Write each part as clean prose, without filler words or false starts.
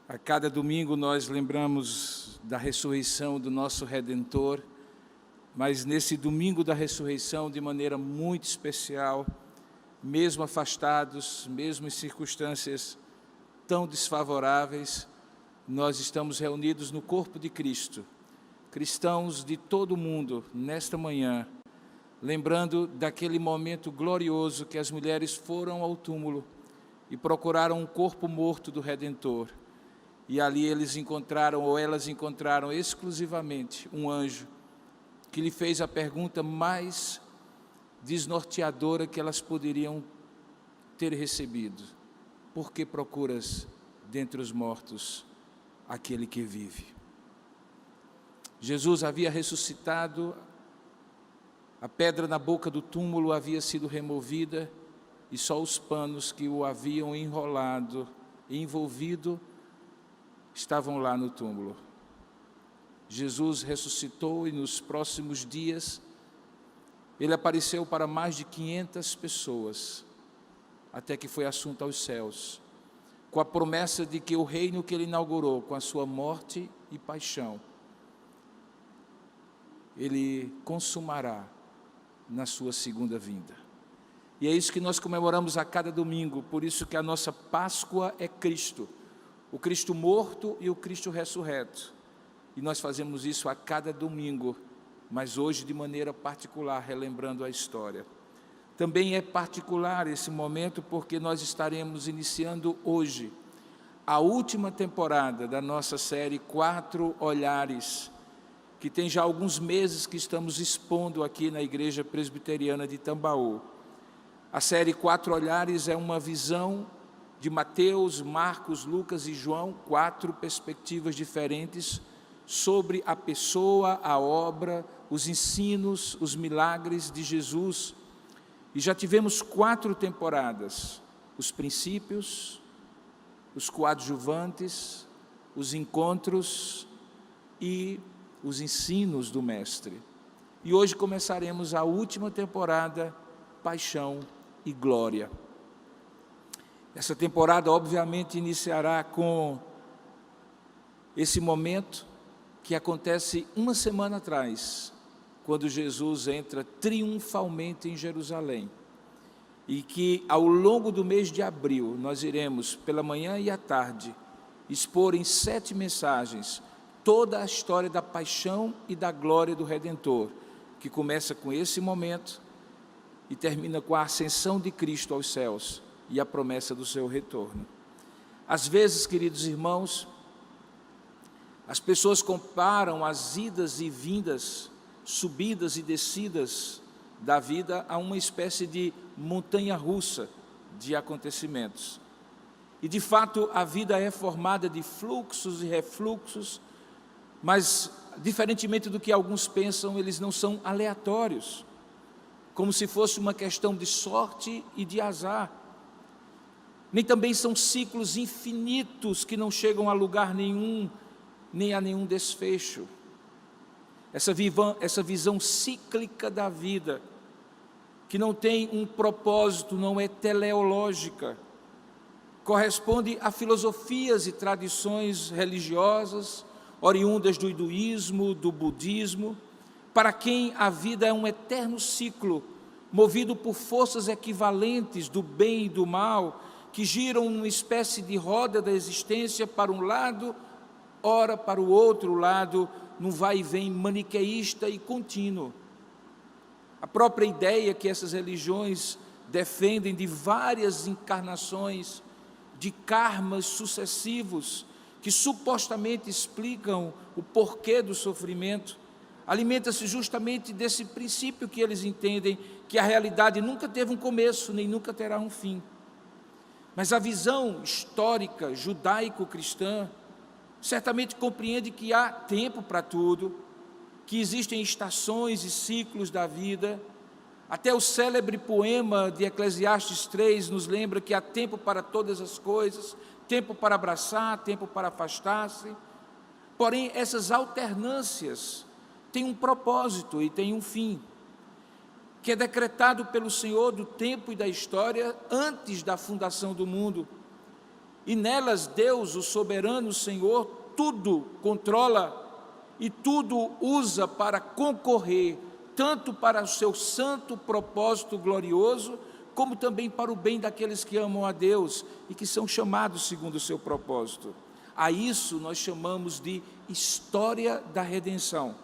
A cada domingo nós lembramos da ressurreição do nosso Redentor, mas nesse domingo da ressurreição, de maneira muito especial, mesmo afastados, mesmo em circunstâncias tão desfavoráveis, nós estamos reunidos no corpo de Cristo, cristãos de todo o mundo, nesta manhã, lembrando daquele momento glorioso que as mulheres foram ao túmulo e procuraram um corpo morto do Redentor. E ali elas encontraram exclusivamente um anjo que lhe fez a pergunta mais desnorteadora que elas poderiam ter recebido: por que procuras dentre os mortos aquele que vive? Jesus havia ressuscitado, a pedra na boca do túmulo havia sido removida e só os panos que o haviam enrolado e envolvido estavam lá no túmulo. Jesus ressuscitou e nos próximos dias ele apareceu para mais de 500 pessoas, até que foi assunto aos céus, com a promessa de que o reino que ele inaugurou com a sua morte e paixão, ele consumará na sua segunda vinda. E é isso que nós comemoramos a cada domingo, por isso que a nossa Páscoa é Cristo, o Cristo morto e o Cristo ressurreto. E nós fazemos isso a cada domingo, mas hoje de maneira particular, relembrando a história. Também é particular esse momento porque nós estaremos iniciando hoje a última temporada da nossa série 4 Olhares, que tem já alguns meses que estamos expondo aqui na Igreja Presbiteriana de Tambaú. A série 4 Olhares é uma visão de Mateus, Marcos, Lucas e João, 4 perspectivas diferentes sobre a pessoa, a obra, os ensinos, os milagres de Jesus. E já tivemos 4 temporadas: os princípios, os coadjuvantes, os encontros e os ensinos do Mestre. E hoje começaremos a última temporada, Paixão e Glória. Essa temporada, obviamente, iniciará com esse momento que acontece uma semana atrás, quando Jesus entra triunfalmente em Jerusalém. E que, ao longo do mês de abril, nós iremos, pela manhã e à tarde, expor em 7 mensagens toda a história da paixão e da glória do Redentor, que começa com esse momento e termina com a ascensão de Cristo aos céus e a promessa do seu retorno. Às vezes, queridos irmãos, as pessoas comparam as idas e vindas, subidas e descidas da vida a uma espécie de montanha-russa de acontecimentos. E, de fato, a vida é formada de fluxos e refluxos, mas, diferentemente do que alguns pensam, eles não são aleatórios, como se fosse uma questão de sorte e de azar. Nem também são ciclos infinitos que não chegam a lugar nenhum, nem a nenhum desfecho. Essa visão cíclica da vida, que não tem um propósito, não é teleológica, corresponde a filosofias e tradições religiosas, oriundas do hinduísmo, do budismo, para quem a vida é um eterno ciclo, movido por forças equivalentes do bem e do mal, que giram numa espécie de roda da existência para um lado, ora para o outro lado, num vai e vem maniqueísta e contínuo. A própria ideia que essas religiões defendem de várias encarnações, de karmas sucessivos, que supostamente explicam o porquê do sofrimento, alimenta-se justamente desse princípio que eles entendem, que a realidade nunca teve um começo, nem nunca terá um fim. Mas a visão histórica, judaico-cristã, certamente compreende que há tempo para tudo, que existem estações e ciclos da vida. Até o célebre poema de Eclesiastes 3 nos lembra que há tempo para todas as coisas, tempo para abraçar, tempo para afastar-se. Porém, essas alternâncias têm um propósito e têm um fim, que é decretado pelo Senhor do tempo e da história antes da fundação do mundo, e nelas Deus, o soberano Senhor, tudo controla e tudo usa para concorrer, tanto para o seu santo propósito glorioso, como também para o bem daqueles que amam a Deus e que são chamados segundo o seu propósito. A isso nós chamamos de história da redenção,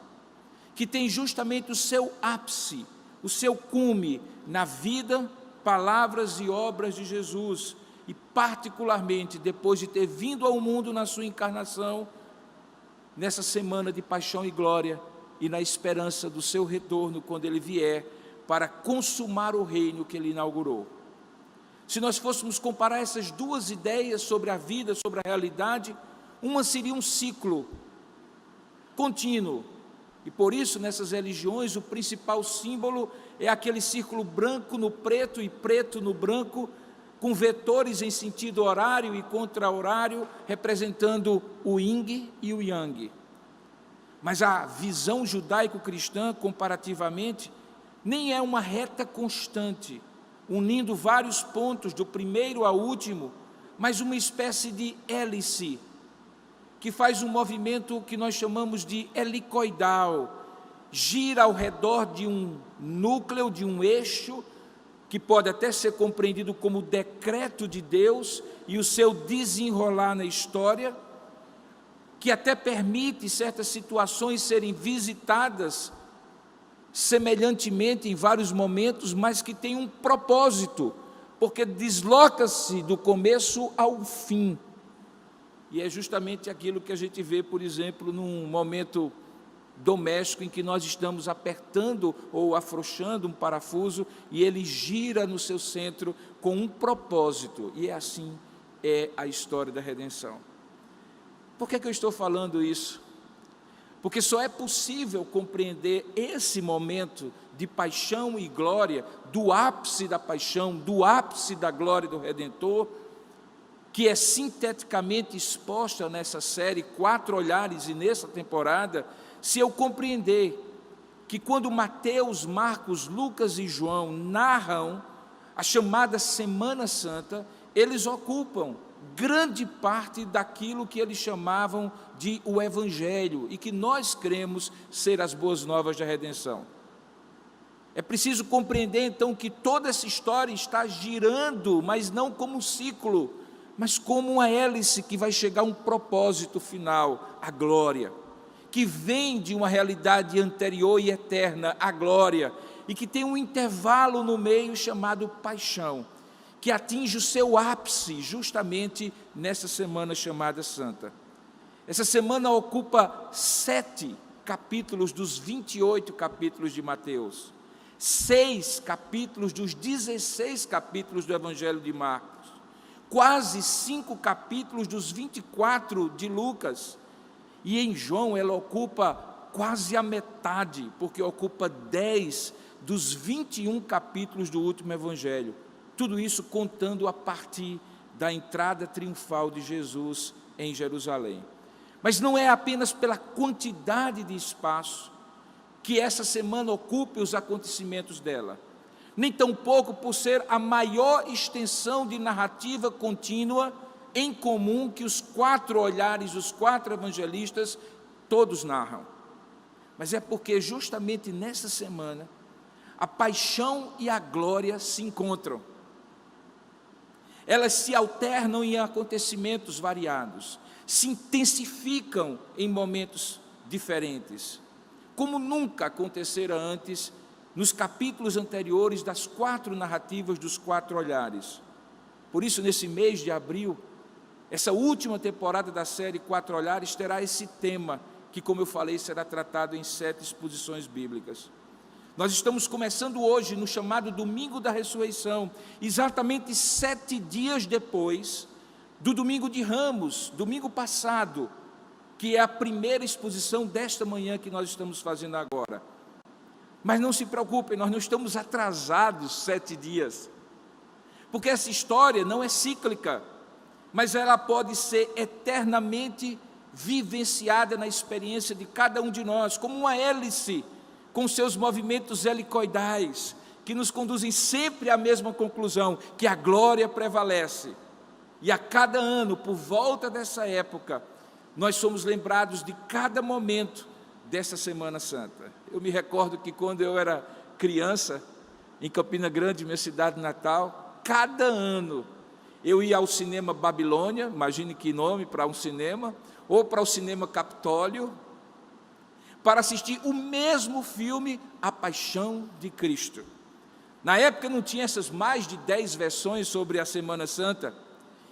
que tem justamente o seu ápice, o seu cume na vida, palavras e obras de Jesus, e particularmente depois de ter vindo ao mundo na sua encarnação, nessa semana de paixão e glória, e na esperança do seu retorno quando ele vier, para consumar o reino que ele inaugurou. Se nós fôssemos comparar essas duas ideias sobre a vida, sobre a realidade, uma seria um ciclo contínuo, e por isso nessas religiões o principal símbolo é aquele círculo branco no preto e preto no branco, com vetores em sentido horário e contra-horário, representando o yin e o yang. Mas a visão judaico-cristã, comparativamente, nem é uma reta constante, unindo vários pontos do primeiro ao último, mas uma espécie de hélice, que faz um movimento que nós chamamos de helicoidal, gira ao redor de um núcleo, de um eixo, que pode até ser compreendido como decreto de Deus e o seu desenrolar na história, que até permite certas situações serem visitadas semelhantemente em vários momentos, mas que tem um propósito, porque desloca-se do começo ao fim. E é justamente aquilo que a gente vê, por exemplo, num momento doméstico em que nós estamos apertando ou afrouxando um parafuso e ele gira no seu centro com um propósito, e assim é a história da redenção. Por que eu estou falando isso? Porque só é possível compreender esse momento de paixão e glória, do ápice da paixão, do ápice da glória do Redentor, que é sinteticamente exposta nessa série 4 olhares e nessa temporada, se eu compreender que quando Mateus, Marcos, Lucas e João narram a chamada Semana Santa, eles ocupam grande parte daquilo que eles chamavam de o Evangelho e que nós cremos ser as boas novas da redenção. É preciso compreender então que toda essa história está girando, mas não como um ciclo, mas como uma hélice que vai chegar a um propósito final, a glória, que vem de uma realidade anterior e eterna, a glória, e que tem um intervalo no meio chamado paixão, que atinge o seu ápice justamente nessa semana chamada Santa. Essa semana ocupa 7 capítulos dos 28 capítulos de Mateus, 6 capítulos dos 16 capítulos do Evangelho de Marcos, quase 5 capítulos dos 24 de Lucas, e em João ela ocupa quase a metade, porque ocupa 10 dos 21 capítulos do último Evangelho. Tudo isso contando a partir da entrada triunfal de Jesus em Jerusalém. Mas não é apenas pela quantidade de espaço que essa semana ocupe os acontecimentos dela, nem tampouco por ser a maior extensão de narrativa contínua em comum que os 4 olhares, os 4 evangelistas, todos narram. Mas é porque justamente nessa semana, a paixão e a glória se encontram. Elas se alternam em acontecimentos variados, se intensificam em momentos diferentes, como nunca acontecera antes nos capítulos anteriores das 4 narrativas dos 4 olhares. Por isso, nesse mês de abril, essa última temporada da série 4 olhares terá esse tema, que, como eu falei, será tratado em 7 exposições bíblicas. Nós estamos começando hoje no chamado Domingo da Ressurreição, exatamente 7 dias depois do Domingo de Ramos, domingo passado, que é a primeira exposição desta manhã que nós estamos fazendo agora. Mas não se preocupem, nós não estamos atrasados 7 dias, porque essa história não é cíclica, mas ela pode ser eternamente vivenciada na experiência de cada um de nós, como uma hélice, com seus movimentos helicoidais, que nos conduzem sempre à mesma conclusão, que a glória prevalece. E a cada ano, por volta dessa época, nós somos lembrados de cada momento dessa Semana Santa. Eu me recordo que quando eu era criança, em Campina Grande, minha cidade natal, cada ano eu ia ao cinema Babilônia, imagine que nome para um cinema, ou para o cinema Capitólio, para assistir o mesmo filme, A Paixão de Cristo. Na época não tinha essas mais de 10 versões sobre a Semana Santa,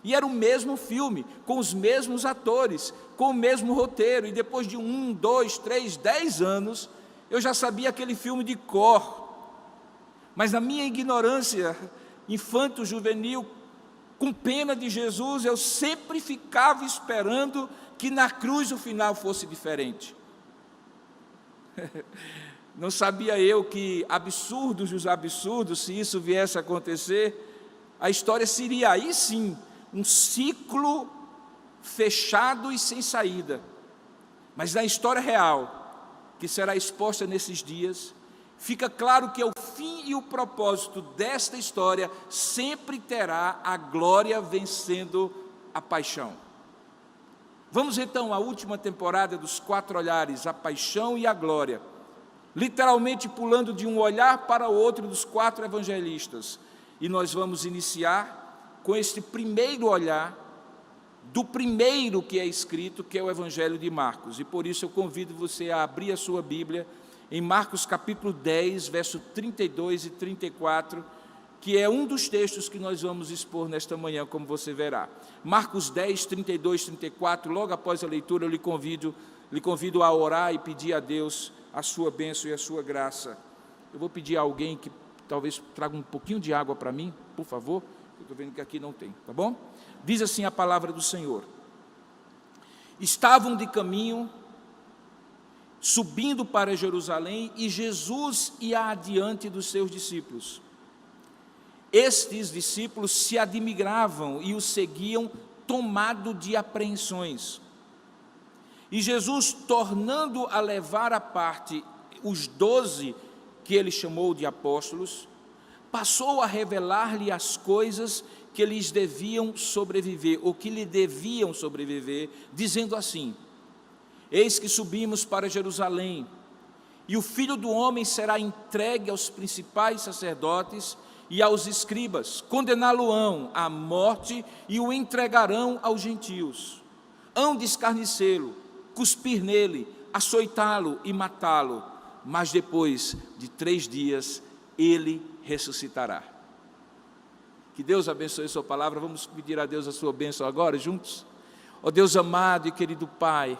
e era o mesmo filme, com os mesmos atores, com o mesmo roteiro, e depois de 1, 2, 3, 10 anos, eu já sabia aquele filme de cor. Mas na minha ignorância infanto-juvenil, com pena de Jesus, eu sempre ficava esperando que na cruz o final fosse diferente. Não sabia eu que, absurdos dos absurdos, se isso viesse a acontecer, a história seria aí sim um ciclo fechado e sem saída. Mas na história real, que será exposta nesses dias, fica claro que o fim e o propósito desta história sempre terá a glória vencendo a paixão. Vamos então à última temporada dos 4 olhares, a paixão e a glória, literalmente pulando de um olhar para o outro dos 4 evangelistas. E nós vamos iniciar com este primeiro olhar, do primeiro que é escrito, que é o Evangelho de Marcos. E por isso eu convido você a abrir a sua Bíblia em Marcos capítulo 10, verso 32 e 34, que é um dos textos que nós vamos expor nesta manhã, como você verá. Marcos 10, 32 e 34, logo após a leitura eu lhe convido a orar e pedir a Deus a sua bênção e a sua graça. Eu vou pedir a alguém que talvez traga um pouquinho de água para mim, por favor, eu estou vendo que aqui não tem, tá bom? Diz assim a palavra do Senhor: estavam de caminho, subindo para Jerusalém, e Jesus ia adiante dos seus discípulos. Estes discípulos se admiravam e o seguiam, tomado de apreensões. E Jesus, tornando a levar à parte os 12 que ele chamou de apóstolos, passou a revelar-lhe as coisas que lhes deviam sobreviver, ou que lhe deviam sobreviver, dizendo assim: eis que subimos para Jerusalém, e o Filho do Homem será entregue aos principais sacerdotes e aos escribas, condená-lo-ão à morte e o entregarão aos gentios. Hão de escarnecê-lo, cuspir nele, açoitá-lo e matá-lo, mas depois de 3 dias ele ressuscitará. Que Deus abençoe a sua palavra. Vamos pedir a Deus a sua bênção agora, juntos? Ó Deus amado e querido Pai,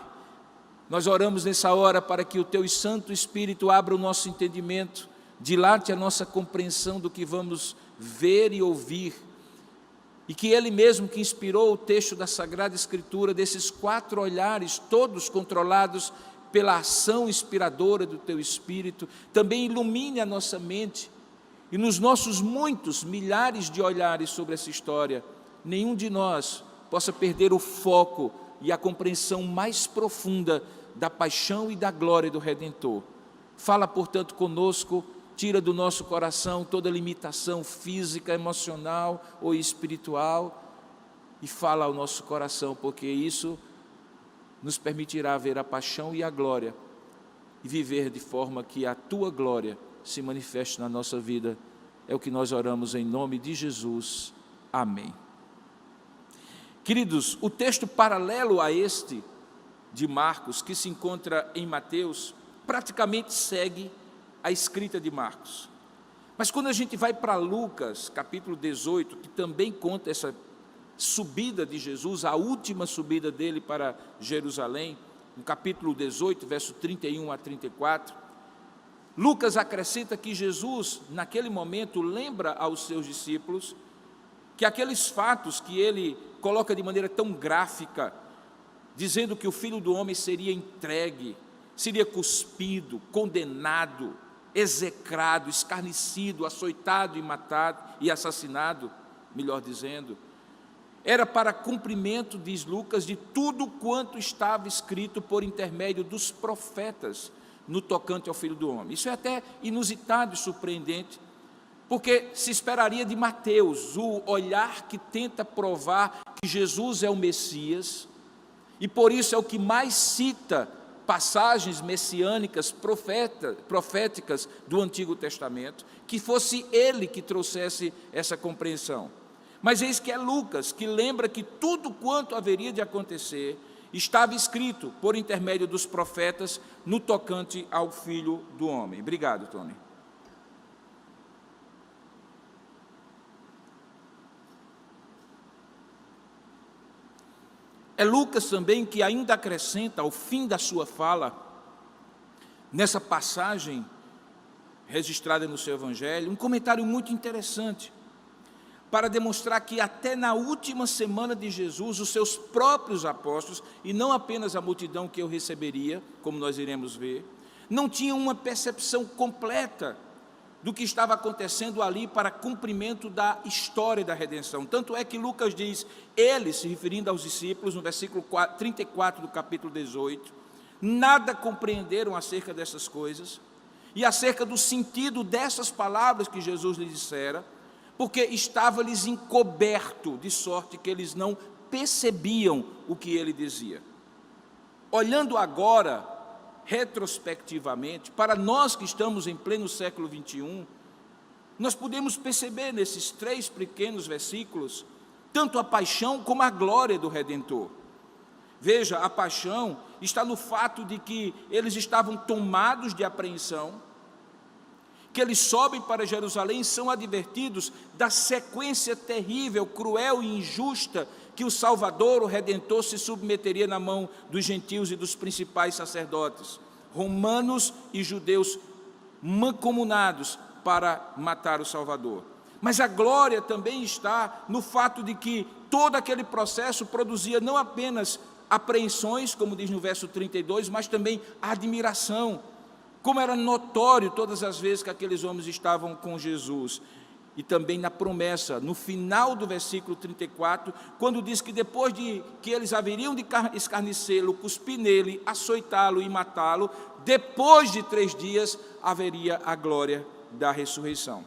nós oramos nessa hora para que o Teu Santo Espírito abra o nosso entendimento, dilate a nossa compreensão do que vamos ver e ouvir, e que Ele mesmo que inspirou o texto da Sagrada Escritura, desses 4 olhares, todos controlados pela ação inspiradora do Teu Espírito, também ilumine a nossa mente, e nos nossos muitos, milhares de olhares sobre essa história, nenhum de nós possa perder o foco e a compreensão mais profunda da paixão e da glória do Redentor. Fala, portanto, conosco, tira do nosso coração toda limitação física, emocional ou espiritual, e fala ao nosso coração, porque isso nos permitirá ver a paixão e a glória, e viver de forma que a Tua glória se manifeste na nossa vida. É o que nós oramos em nome de Jesus. Amém. Queridos, o texto paralelo a este de Marcos, que se encontra em Mateus, praticamente segue a escrita de Marcos. Mas quando a gente vai para Lucas, capítulo 18, que também conta essa subida de Jesus, a última subida dele para Jerusalém, no capítulo 18, verso 31 a 34, Lucas acrescenta que Jesus, naquele momento, lembra aos seus discípulos que aqueles fatos que ele coloca de maneira tão gráfica, dizendo que o Filho do Homem seria entregue, seria cuspido, condenado, execrado, escarnecido, açoitado e matado e assassinado, melhor dizendo, era para cumprimento, diz Lucas, de tudo quanto estava escrito por intermédio dos profetas no tocante ao Filho do Homem. Isso é até inusitado e surpreendente, porque se esperaria de Mateus o olhar que tenta provar que Jesus é o Messias, e por isso é o que mais cita passagens messiânicas, proféticas do Antigo Testamento, que fosse ele que trouxesse essa compreensão. Mas eis que é Lucas, que lembra que tudo quanto haveria de acontecer estava escrito por intermédio dos profetas no tocante ao Filho do Homem. Obrigado, Tony. É Lucas também que ainda acrescenta ao fim da sua fala, nessa passagem registrada no seu Evangelho, um comentário muito interessante, para demonstrar que até na última semana de Jesus, os seus próprios apóstolos, e não apenas a multidão que eu receberia, como nós iremos ver, não tinham uma percepção completa do que estava acontecendo ali para cumprimento da história da redenção. Tanto é que Lucas diz, eles, se referindo aos discípulos, no versículo 34 do capítulo 18, nada compreenderam acerca dessas coisas, e acerca do sentido dessas palavras que Jesus lhes dissera, porque estava-lhes encoberto, de sorte que eles não percebiam o que ele dizia. Olhando agora, retrospectivamente, para nós que estamos em pleno século 21, nós podemos perceber nesses 3 pequenos versículos, tanto a paixão como a glória do Redentor. Veja, a paixão está no fato de que eles estavam tomados de apreensão, que eles sobem para Jerusalém e são advertidos da sequência terrível, cruel e injusta que o Salvador, o Redentor, se submeteria na mão dos gentios e dos principais sacerdotes, romanos e judeus mancomunados para matar o Salvador. Mas a glória também está no fato de que todo aquele processo produzia não apenas apreensões, como diz no verso 32, mas também admiração, como era notório todas as vezes que aqueles homens estavam com Jesus. E também na promessa, no final do versículo 34, quando diz que depois de que eles haveriam de escarnecê-lo, cuspir nele, açoitá-lo e matá-lo, depois de 3 dias haveria a glória da ressurreição.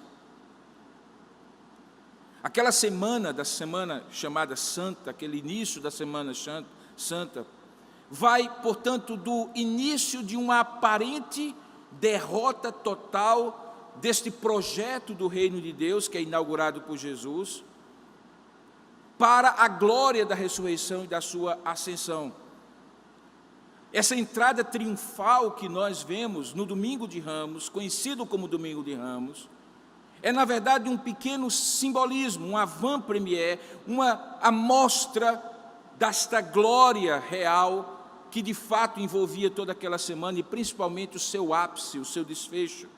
Aquela semana, da semana chamada Santa, aquele início da semana Santa, vai, portanto, do início de uma aparente derrota total deste projeto do reino de Deus, que é inaugurado por Jesus, para a glória da ressurreição e da sua ascensão. Essa entrada triunfal que nós vemos no Domingo de Ramos, conhecido como Domingo de Ramos, é na verdade um pequeno simbolismo, um avant-première, uma amostra desta glória real que de fato envolvia toda aquela semana e principalmente o seu ápice, o seu desfecho.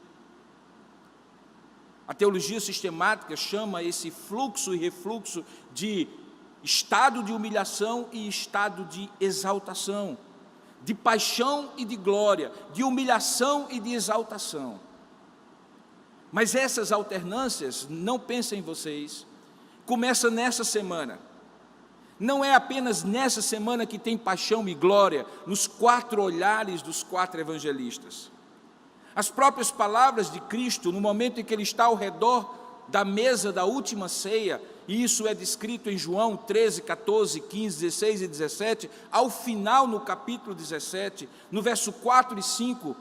A teologia sistemática chama esse fluxo e refluxo de estado de humilhação e estado de exaltação, de paixão e de glória, de humilhação e de exaltação. Mas essas alternâncias, não pensem vocês, começam nessa semana. Não é apenas nessa semana que tem paixão e glória, nos 4 olhares dos 4 evangelistas. As próprias palavras de Cristo, no momento em que ele está ao redor da mesa da última ceia, e isso é descrito em João 13, 14, 15, 16 e 17, ao final no capítulo 17, no verso 4 e 5,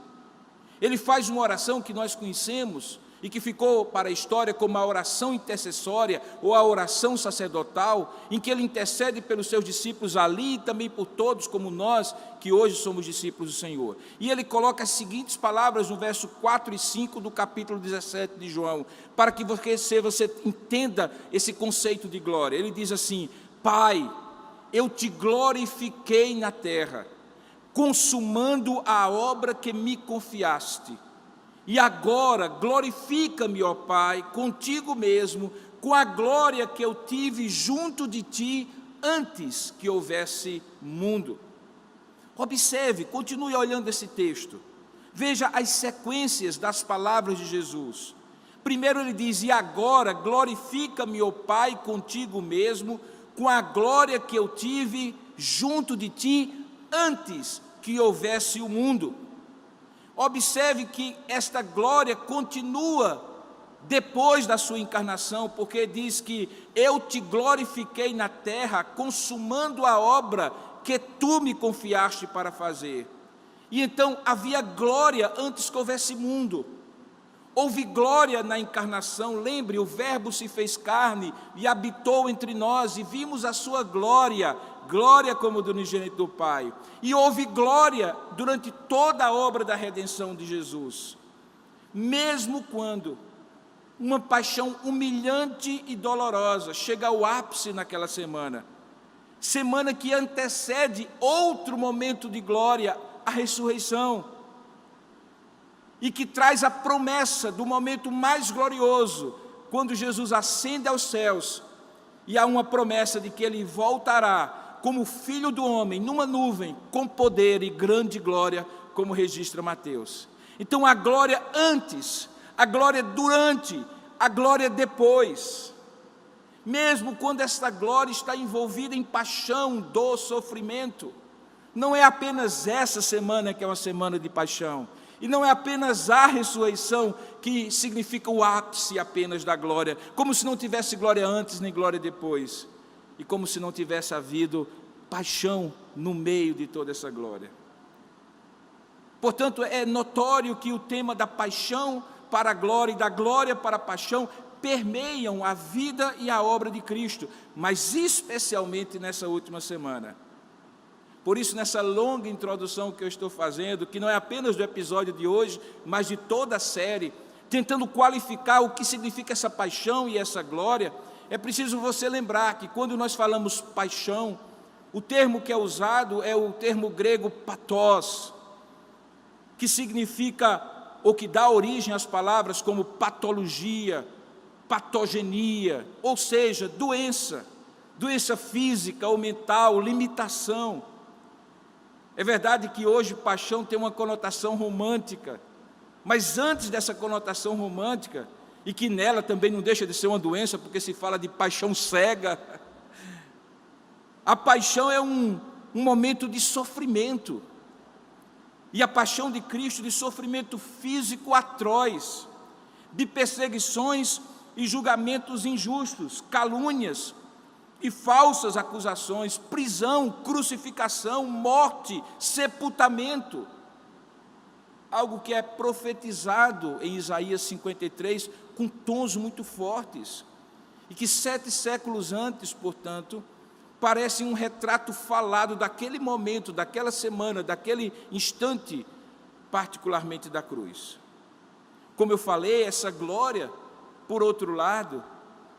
ele faz uma oração que nós conhecemos, e que ficou para a história como a oração intercessória ou a oração sacerdotal, em que ele intercede pelos seus discípulos ali e também por todos como nós, que hoje somos discípulos do Senhor. E ele coloca as seguintes palavras no verso 4 e 5 do capítulo 17 de João, para que você entenda esse conceito de glória. Ele diz assim: Pai, eu te glorifiquei na terra, consumando a obra que me confiaste. E agora glorifica-me, ó Pai, contigo mesmo, com a glória que eu tive junto de ti antes que houvesse mundo. Observe, continue olhando esse texto. Veja as sequências das palavras de Jesus. Primeiro ele diz: e agora glorifica-me, ó Pai, contigo mesmo, com a glória que eu tive junto de ti antes que houvesse o mundo. Observe que esta glória continua depois da sua encarnação, porque diz que eu te glorifiquei na terra, consumando a obra que tu me confiaste para fazer. E então havia glória antes que houvesse mundo. Houve glória na encarnação. Lembre, o Verbo se fez carne e habitou entre nós, e vimos a sua glória, glória como do unigênito do Pai. E houve glória durante toda a obra da redenção de Jesus. Mesmo quando uma paixão humilhante e dolorosa chega ao ápice naquela semana, semana que antecede outro momento de glória, a ressurreição, e que traz a promessa do momento mais glorioso, quando Jesus ascende aos céus, e há uma promessa de que Ele voltará como Filho do Homem, numa nuvem, com poder e grande glória, como registra Mateus. Então a glória antes, a glória durante, a glória depois. Mesmo quando esta glória está envolvida em paixão, dor, sofrimento, não é apenas essa semana que é uma semana de paixão, e não é apenas a ressurreição que significa o ápice apenas da glória, como se não tivesse glória antes nem glória depois, e como se não tivesse havido paixão no meio de toda essa glória. Portanto, é notório que o tema da paixão para a glória e da glória para a paixão permeiam a vida e a obra de Cristo, mas especialmente nessa última semana. Por isso, nessa longa introdução que eu estou fazendo, que não é apenas do episódio de hoje, mas de toda a série, tentando qualificar o que significa essa paixão e essa glória, é preciso você lembrar que quando nós falamos paixão, o termo que é usado é o termo grego pathos, que significa, ou que dá origem às palavras como patologia, patogenia, ou seja, doença física ou mental, limitação. É verdade que hoje paixão tem uma conotação romântica, mas antes dessa conotação romântica, e que nela também não deixa de ser uma doença, porque se fala de paixão cega, a paixão é um momento de sofrimento, e a paixão de Cristo de sofrimento físico atroz, de perseguições e julgamentos injustos, calúnias e falsas acusações, prisão, crucificação, morte, sepultamento. Algo que é profetizado em Isaías 53 com tons muito fortes, e que 7 séculos antes, portanto, parece um retrato falado daquele momento, daquela semana, daquele instante, particularmente da cruz. Como eu falei, essa glória, por outro lado,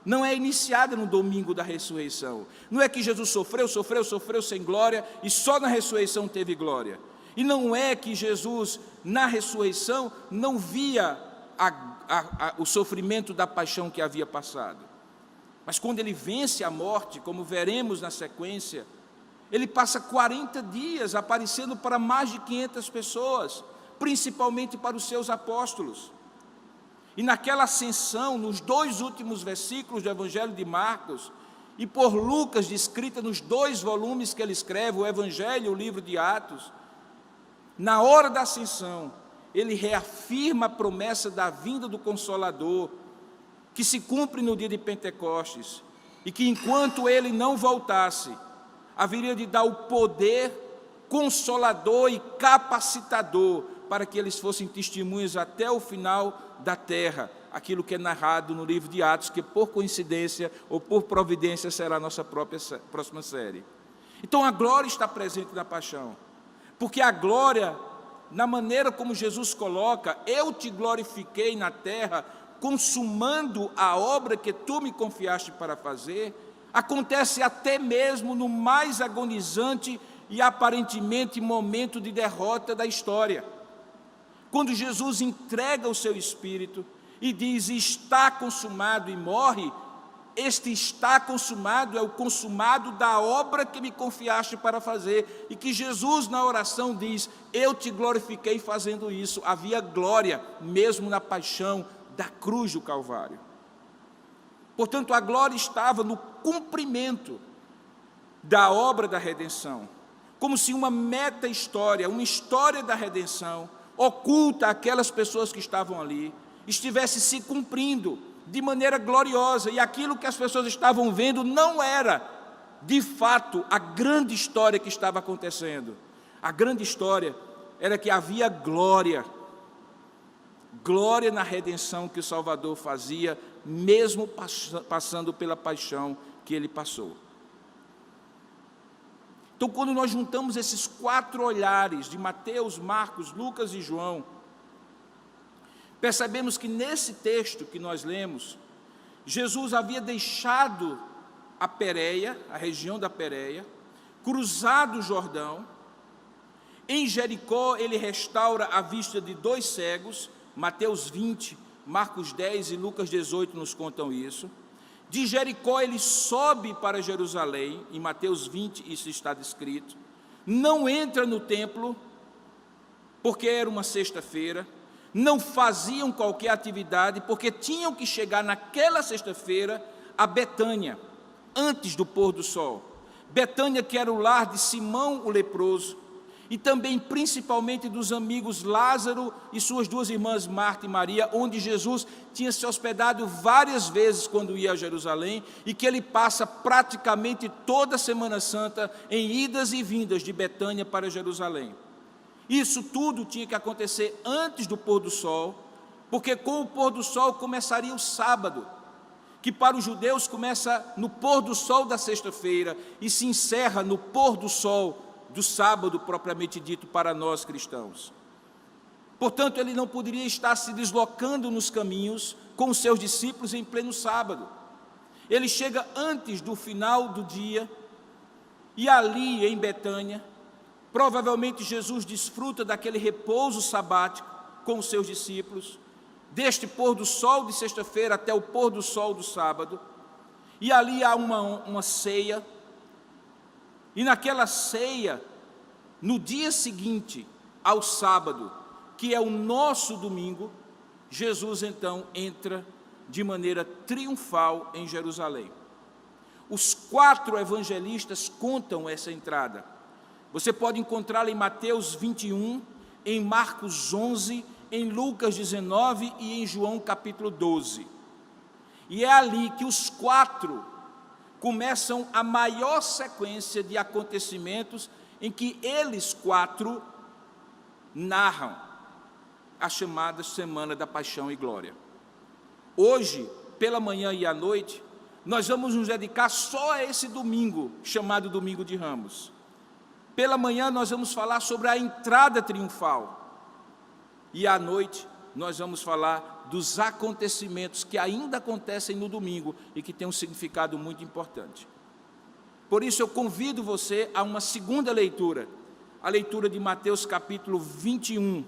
não é iniciada no domingo da ressurreição. Não é que Jesus sofreu sem glória e só na ressurreição teve glória. E não é que Jesus, na ressurreição, não via o sofrimento da paixão que havia passado. Mas quando ele vence a morte, como veremos na sequência, ele passa 40 dias aparecendo para mais de 500 pessoas, principalmente para os seus apóstolos. E naquela ascensão, nos 2 últimos versículos do Evangelho de Marcos, e por Lucas, descrita nos 2 volumes que ele escreve, o Evangelho e o livro de Atos, na hora da ascensão, ele reafirma a promessa da vinda do Consolador, que se cumpre no dia de Pentecostes, e que enquanto ele não voltasse, haveria de dar o poder consolador e capacitador para que eles fossem testemunhas até o final da terra, aquilo que é narrado no livro de Atos, que por coincidência ou por providência será a nossa próxima série. Então a glória está presente na paixão, porque a glória, na maneira como Jesus coloca, eu te glorifiquei na terra, consumando a obra que tu me confiaste para fazer, acontece até mesmo no mais agonizante e aparentemente momento de derrota da história. Quando Jesus entrega o seu Espírito e diz, está consumado, e morre, este está consumado é o consumado da obra que me confiaste para fazer, e que Jesus na oração diz, eu te glorifiquei fazendo isso. Havia glória mesmo na paixão da cruz do Calvário. Portanto, a glória estava no cumprimento da obra da redenção, como se uma meta-história, uma história da redenção, oculta àquelas pessoas que estavam ali, estivesse se cumprindo de maneira gloriosa, e aquilo que as pessoas estavam vendo não era, de fato, a grande história que estava acontecendo. A grande história era que havia glória na redenção que o Salvador fazia, mesmo passando pela paixão que ele passou. Então, quando nós juntamos esses 4 olhares de Mateus, Marcos, Lucas e João, percebemos que nesse texto que nós lemos, Jesus havia deixado a Pérea, a região da Pérea, cruzado o Jordão. Em Jericó ele restaura a vista de 2 cegos, Mateus 20, Marcos 10 e Lucas 18 nos contam isso. De Jericó ele sobe para Jerusalém, em Mateus 20 isso está descrito. Não entra no templo, porque era uma sexta-feira. Não faziam qualquer atividade, porque tinham que chegar naquela sexta-feira a Betânia, antes do pôr do sol. Betânia, que era o lar de Simão o leproso, e também principalmente dos amigos Lázaro e suas 2 irmãs Marta e Maria, onde Jesus tinha se hospedado várias vezes quando ia a Jerusalém, e que ele passa praticamente toda a Semana Santa em idas e vindas de Betânia para Jerusalém. Isso tudo tinha que acontecer antes do pôr do sol, porque com o pôr do sol começaria o sábado, que para os judeus começa no pôr do sol da sexta-feira e se encerra no pôr do sol do sábado, propriamente dito, para nós cristãos. Portanto, ele não poderia estar se deslocando nos caminhos com os seus discípulos em pleno sábado. Ele chega antes do final do dia, e ali em Betânia, provavelmente Jesus desfruta daquele repouso sabático com os seus discípulos, deste pôr do sol de sexta-feira até o pôr do sol do sábado, e ali há uma ceia, e naquela ceia, no dia seguinte ao sábado, que é o nosso domingo, Jesus então entra de maneira triunfal em Jerusalém. Os 4 evangelistas contam essa entrada. Você pode encontrá-la em Mateus 21, em Marcos 11, em Lucas 19 e em João capítulo 12. E é ali que os 4 começam a maior sequência de acontecimentos em que eles 4 narram a chamada Semana da Paixão e Glória. Hoje, pela manhã e à noite, nós vamos nos dedicar só a esse domingo, chamado Domingo de Ramos. Pela manhã nós vamos falar sobre a entrada triunfal, e à noite nós vamos falar dos acontecimentos que ainda acontecem no domingo e que têm um significado muito importante. Por isso eu convido você a uma segunda leitura, a leitura de Mateus capítulo 21,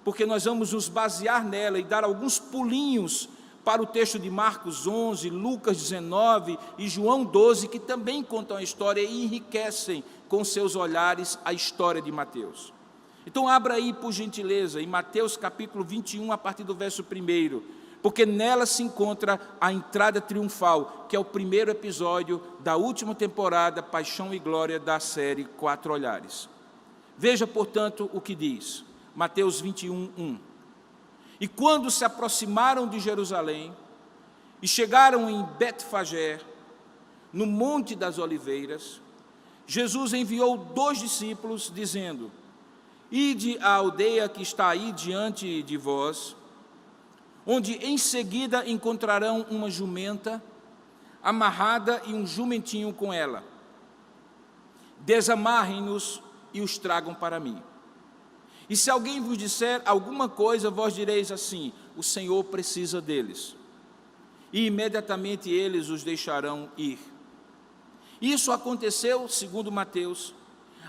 porque nós vamos nos basear nela e dar alguns pulinhos para o texto de Marcos 11, Lucas 19 e João 12, que também contam a história e enriquecem com seus olhares a história de Mateus. Então abra aí, por gentileza, em Mateus capítulo 21, a partir do verso 1, porque nela se encontra a entrada triunfal, que é o primeiro episódio da última temporada Paixão e Glória da série 4 Olhares. Veja, portanto, o que diz, Mateus 21, 1. E quando se aproximaram de Jerusalém e chegaram em Betfagé, no Monte das Oliveiras, Jesus enviou 2 discípulos, dizendo: Ide à aldeia que está aí diante de vós, onde em seguida encontrarão uma jumenta amarrada e um jumentinho com ela. Desamarrem-nos e os tragam para mim. E se alguém vos disser alguma coisa, vós direis assim: o Senhor precisa deles. E imediatamente eles os deixarão ir. Isso aconteceu, segundo Mateus,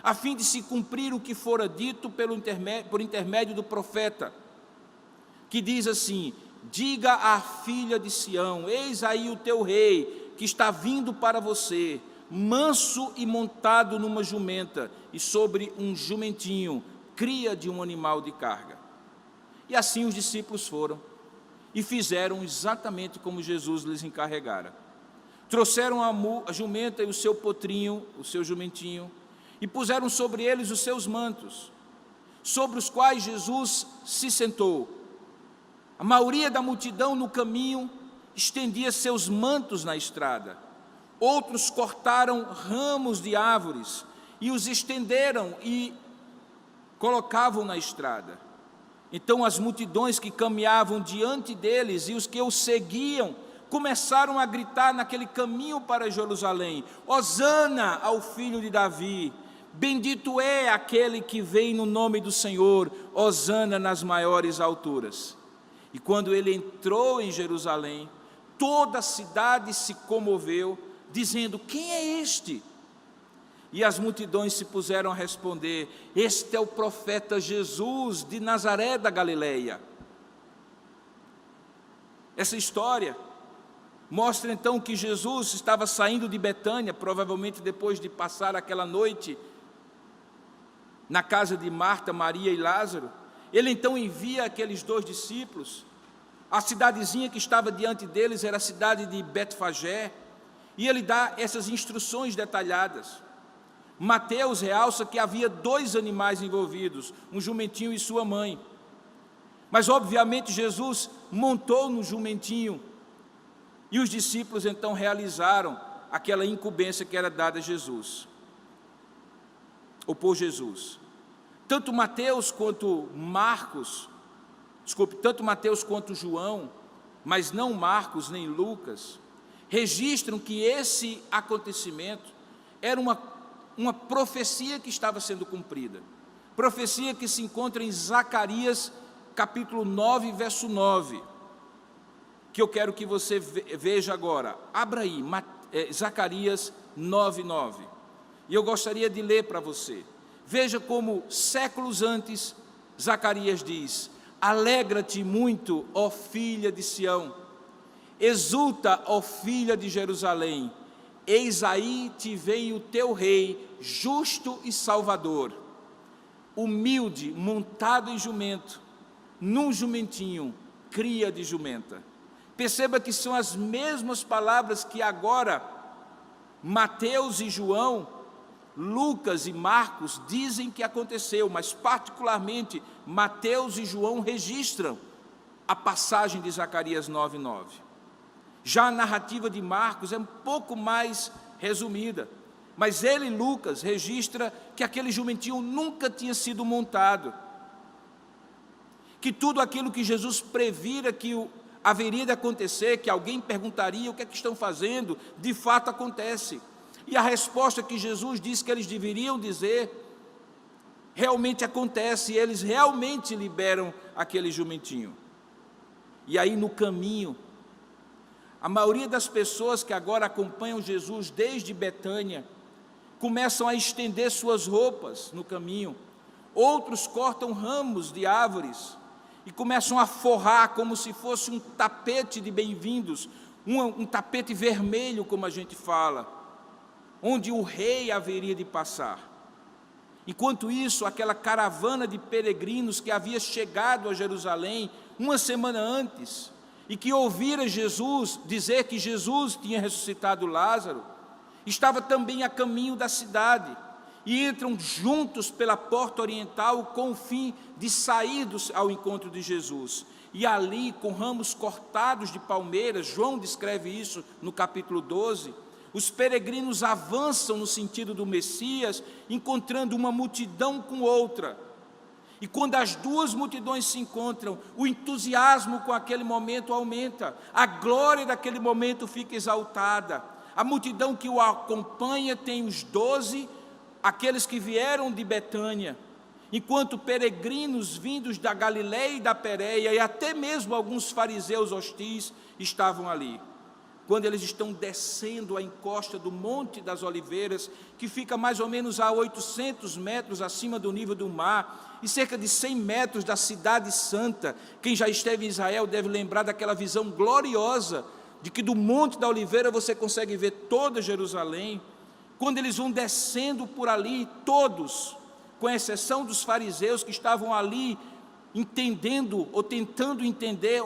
a fim de se cumprir o que fora dito por intermédio do profeta, que diz assim: diga à filha de Sião, eis aí o teu rei, que está vindo para você, manso e montado numa jumenta, e sobre um jumentinho, cria de um animal de carga. E assim os discípulos foram, e fizeram exatamente como Jesus lhes encarregara. Trouxeram a jumenta e o seu potrinho, o seu jumentinho, e puseram sobre eles os seus mantos, sobre os quais Jesus se sentou. A maioria da multidão no caminho estendia seus mantos na estrada. Outros cortaram ramos de árvores e os estenderam e colocavam na estrada. Então as multidões que caminhavam diante deles e os que os seguiam começaram a gritar naquele caminho para Jerusalém: Hosana ao filho de Davi, bendito é aquele que vem no nome do Senhor, hosana nas maiores alturas. E quando ele entrou em Jerusalém, toda a cidade se comoveu, dizendo: quem é este? E as multidões se puseram a responder: este é o profeta Jesus de Nazaré da Galileia. Essa história mostra então que Jesus estava saindo de Betânia, provavelmente depois de passar aquela noite na casa de Marta, Maria e Lázaro. Ele então envia aqueles 2 discípulos. A cidadezinha que estava diante deles era a cidade de Betfagé, e ele dá essas instruções detalhadas. Mateus realça que havia 2 animais envolvidos, um jumentinho e sua mãe. Mas obviamente Jesus montou no jumentinho, e os discípulos então realizaram aquela incumbência que era dada a Jesus, ou por Jesus. Tanto Mateus quanto João, mas não Marcos nem Lucas, registram que esse acontecimento era uma profecia que estava sendo cumprida. Profecia que se encontra em Zacarias capítulo 9, verso 9, que eu quero que você veja agora. Abra aí, Zacarias 9, 9. E eu gostaria de ler para você. Veja como séculos antes Zacarias diz: alegra-te muito, ó filha de Sião, exulta, ó filha de Jerusalém, eis aí te vem o teu rei, justo e salvador, humilde, montado em jumento, num jumentinho, cria de jumenta. Perceba que são as mesmas palavras que agora Mateus e João, Lucas e Marcos dizem que aconteceu, mas particularmente Mateus e João registram a passagem de Zacarias 9:9. Já a narrativa de Marcos é um pouco mais resumida, mas ele, Lucas, registra que aquele jumentinho nunca tinha sido montado, que tudo aquilo que Jesus previra que haveria de acontecer, que alguém perguntaria o que é que estão fazendo, de fato acontece. E a resposta que Jesus disse que eles deveriam dizer, realmente acontece, e eles realmente liberam aquele jumentinho. E aí no caminho, a maioria das pessoas que agora acompanham Jesus desde Betânia, começam a estender suas roupas no caminho. Outros cortam ramos de árvores e começam a forrar como se fosse um tapete de bem-vindos, um tapete vermelho, como a gente fala, onde o rei haveria de passar. Enquanto isso, aquela caravana de peregrinos que havia chegado a Jerusalém uma semana antes, e que ouvira Jesus dizer que Jesus tinha ressuscitado Lázaro, estava também a caminho da cidade, e entram juntos pela porta oriental com o fim de sair ao encontro de Jesus. E ali, com ramos cortados de palmeiras, João descreve isso no capítulo 12, os peregrinos avançam no sentido do Messias, encontrando uma multidão com outra. E quando as 2 multidões se encontram, o entusiasmo com aquele momento aumenta, a glória daquele momento fica exaltada. A multidão que o acompanha tem os 12, aqueles que vieram de Betânia, enquanto peregrinos vindos da Galileia e da Pérea, e até mesmo alguns fariseus hostis estavam ali. Quando eles estão descendo a encosta do Monte das Oliveiras, que fica mais ou menos a 800 metros acima do nível do mar, e cerca de 100 metros da cidade santa. Quem já esteve em Israel deve lembrar daquela visão gloriosa, de que do Monte da Oliveira você consegue ver toda Jerusalém. Quando eles vão descendo por ali, todos, com exceção dos fariseus que estavam ali, entendendo ou tentando entender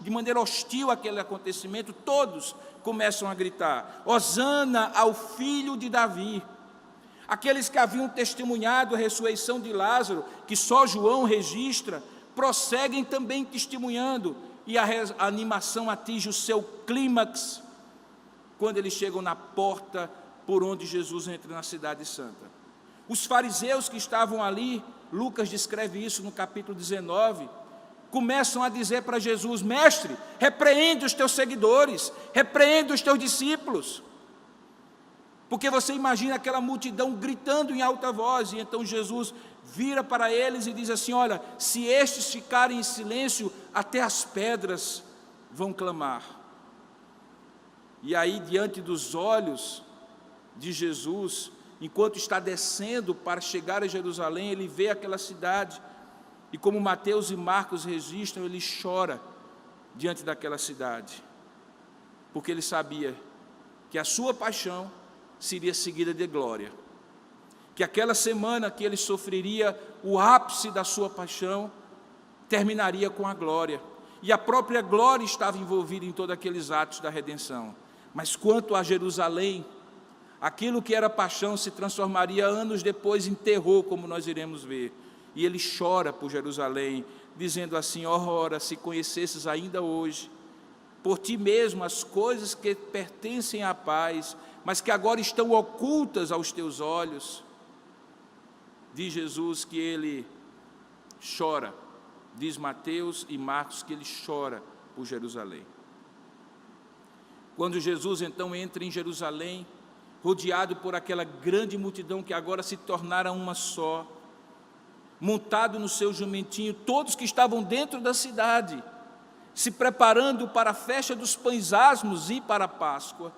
de maneira hostil aquele acontecimento, todos começam a gritar: Hosana ao filho de Davi. Aqueles que haviam testemunhado a ressurreição de Lázaro, que só João registra, prosseguem também testemunhando: e a animação atinge o seu clímax quando eles chegam na porta por onde Jesus entra na cidade santa. Os fariseus que estavam ali, Lucas descreve isso no capítulo 19, começam a dizer para Jesus: mestre, repreende os teus seguidores, repreende os teus discípulos. Porque você imagina aquela multidão gritando em alta voz, e então Jesus vira para eles e diz assim: olha, se estes ficarem em silêncio, até as pedras vão clamar. E aí, diante dos olhos de Jesus, enquanto está descendo para chegar a Jerusalém, ele vê aquela cidade, e como Mateus e Marcos registram, ele chora diante daquela cidade, porque ele sabia que a sua paixão seria seguida de glória, que aquela semana que ele sofreria o ápice da sua paixão, terminaria com a glória, e a própria glória estava envolvida em todos aqueles atos da redenção. Mas quanto a Jerusalém, aquilo que era paixão se transformaria anos depois em terror, como nós iremos ver. E ele chora por Jerusalém, dizendo assim: ora, se conhecesses ainda hoje, por ti mesmo, as coisas que pertencem à paz, mas que agora estão ocultas aos teus olhos. Diz Jesus que ele chora, diz Mateus e Marcos que ele chora por Jerusalém. Quando Jesus então entra em Jerusalém, rodeado por aquela grande multidão que agora se tornara uma só, montado no seu jumentinho, todos que estavam dentro da cidade, se preparando para a festa dos pães asmos e para a Páscoa,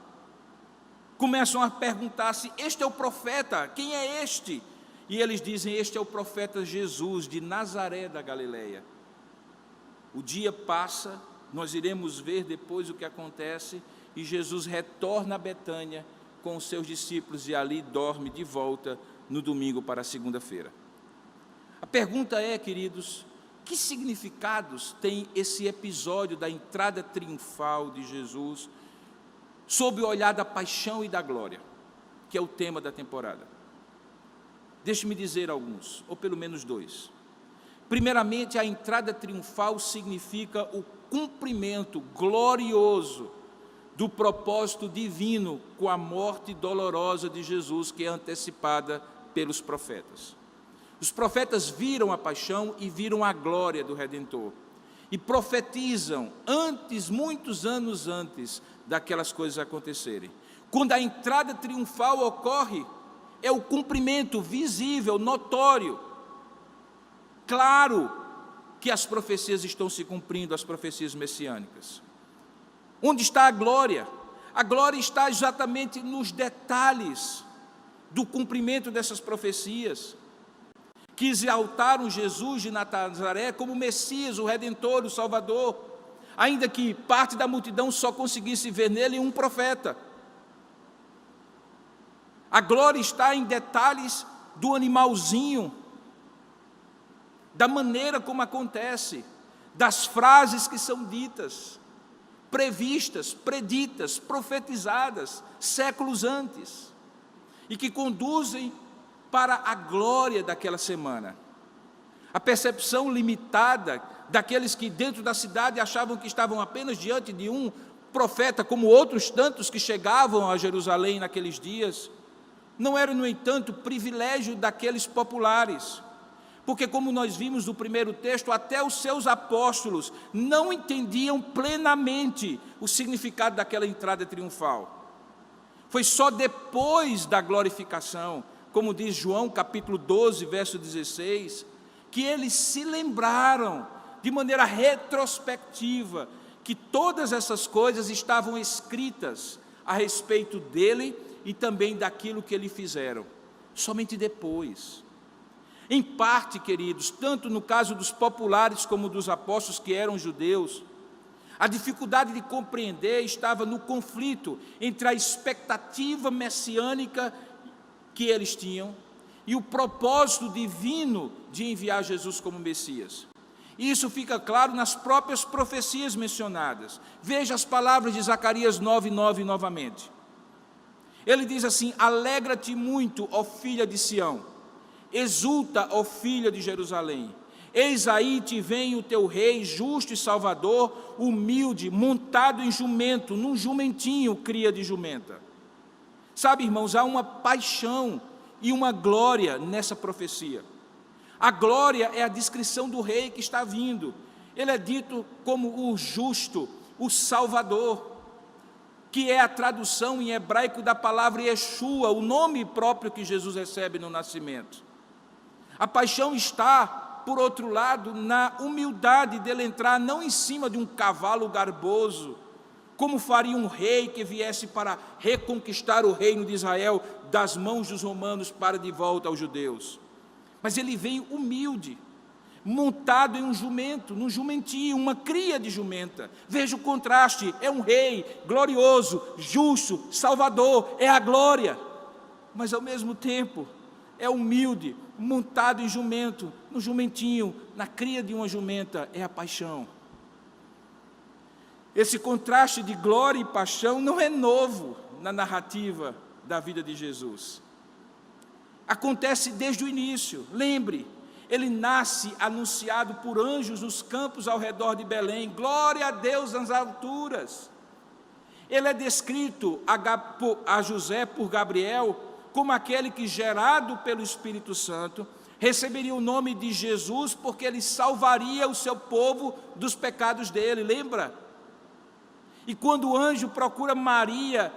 começam a perguntar-se: este é o profeta, quem é este? E eles dizem: este é o profeta Jesus de Nazaré da Galileia. O dia passa, nós iremos ver depois o que acontece, e Jesus retorna a Betânia com os seus discípulos e ali dorme de volta no domingo para a segunda-feira. A pergunta é, queridos, que significados tem esse episódio da entrada triunfal de Jesus sob o olhar da paixão e da glória, que é o tema da temporada? Deixe-me dizer alguns, ou pelo menos dois. Primeiramente, a entrada triunfal significa o cumprimento glorioso do propósito divino com a morte dolorosa de Jesus, que é antecipada pelos profetas. Os profetas viram a paixão e viram a glória do Redentor, e profetizam antes, muitos anos antes daquelas coisas acontecerem. Quando a entrada triunfal ocorre, é o cumprimento visível, notório, claro, que as profecias estão se cumprindo, as profecias messiânicas. Onde está a glória? A glória está exatamente nos detalhes do cumprimento dessas profecias, que exaltaram Jesus de Nazaré como o Messias, o Redentor, o Salvador, ainda que parte da multidão só conseguisse ver nele um profeta. A glória está em detalhes do animalzinho, da maneira como acontece, das frases que são ditas, previstas, preditas, profetizadas séculos antes, e que conduzem para a glória daquela semana. A percepção limitada daqueles que dentro da cidade achavam que estavam apenas diante de um profeta, como outros tantos que chegavam a Jerusalém naqueles dias, não era, no entanto, privilégio daqueles populares, porque, como nós vimos no primeiro texto, até os seus apóstolos não entendiam plenamente o significado daquela entrada triunfal. Foi só depois da glorificação, como diz João capítulo 12, verso 16, que eles se lembraram, de maneira retrospectiva, que todas essas coisas estavam escritas a respeito dele e também daquilo que eles fizeram, somente depois. Em parte, queridos, tanto no caso dos populares como dos apóstolos que eram judeus, a dificuldade de compreender estava no conflito entre a expectativa messiânica que eles tinham e o propósito divino de enviar Jesus como Messias. E isso fica claro nas próprias profecias mencionadas. Veja as palavras de Zacarias 9:9 novamente. Ele diz assim: alegra-te muito, ó filha de Sião, exulta, ó filha de Jerusalém, Eis aí te vem o teu rei, justo e salvador, humilde, montado em jumento, num jumentinho, cria de jumenta. Sabe, irmãos, há uma paixão e uma glória nessa profecia. A glória é a descrição do rei que está vindo. Ele é dito como o justo, o salvador, que é a tradução em hebraico da palavra Yeshua, o nome próprio que Jesus recebe no nascimento. A paixão está, por outro lado, na humildade dele entrar não em cima de um cavalo garboso, como faria um rei que viesse para reconquistar o reino de Israel das mãos dos romanos para de volta aos judeus. Mas ele vem humilde, montado em um jumento, num jumentinho, uma cria de jumenta. Veja o contraste, é um rei glorioso, justo, salvador, é a glória, mas ao mesmo tempo é humilde, montado em jumento, no jumentinho, na cria de uma jumenta, é a paixão. Esse contraste de glória e paixão não é novo na narrativa da vida de Jesus. Acontece desde o início. Lembre, ele nasce anunciado por anjos nos campos ao redor de Belém. Glória a Deus nas alturas. Ele é descrito a José por Gabriel como aquele que, gerado pelo Espírito Santo, receberia o nome de Jesus, porque ele salvaria o seu povo dos pecados dele, lembra? E quando o anjo procura Maria,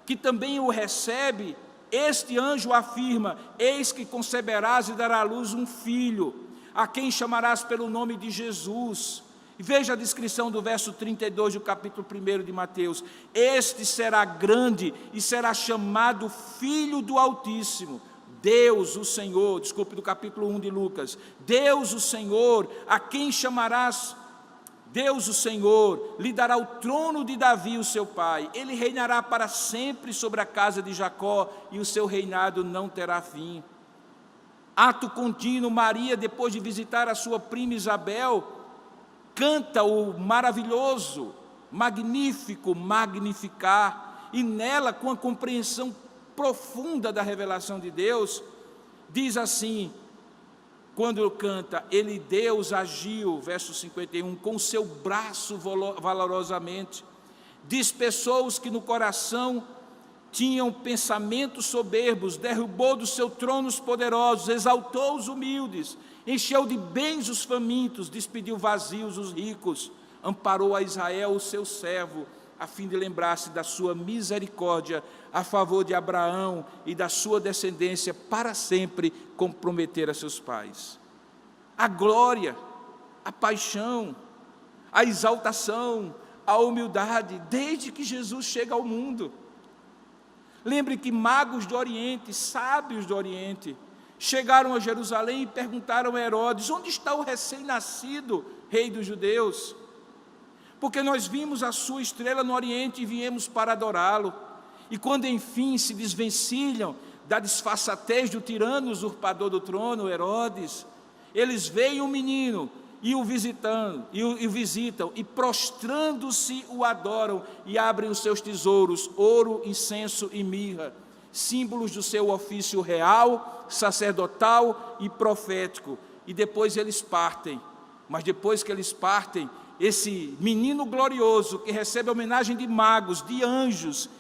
que também o recebe, este anjo afirma: eis que conceberás e darás à luz um filho, a quem chamarás pelo nome de Jesus. E veja a descrição do verso 32 do capítulo 1 de Mateus: este será grande e será chamado Filho do Altíssimo. Deus o Senhor, desculpe, do capítulo 1 de Lucas, Deus o Senhor, a quem chamarás, Deus o Senhor, lhe dará o trono de Davi, o seu pai. Ele reinará para sempre sobre a casa de Jacó, e o seu reinado não terá fim. Ato contínuo, Maria, depois de visitar a sua prima Isabel, canta o maravilhoso, magnífico Magnificar, e nela, com a compreensão profunda da revelação de Deus, diz assim, quando canta: ele, Deus, agiu, verso 51, com seu braço valorosamente, dispersou os que no coração tinham pensamentos soberbos, derrubou do seu trono os poderosos, exaltou os humildes, encheu de bens os famintos, despediu vazios os ricos, amparou a Israel, o seu servo, a fim de lembrar-se da sua misericórdia a favor de Abraão e da sua descendência para sempre, como prometera a seus pais. A glória, a paixão, a exaltação, a humildade, desde que Jesus chega ao mundo. Lembre que magos do Oriente, sábios do Oriente, chegaram a Jerusalém e perguntaram a Herodes: onde está o recém-nascido rei dos judeus? Porque nós vimos a sua estrela no Oriente e viemos para adorá-lo. E quando enfim se desvencilham da disfarçatez do tirano usurpador do trono, Herodes, eles veem o menino e o visitam, e prostrando-se o adoram e abrem os seus tesouros, ouro, incenso e mirra, símbolos do seu ofício real, sacerdotal e profético. E depois eles partem. Mas depois que eles partem, esse menino glorioso, que recebe a homenagem de magos, de anjos,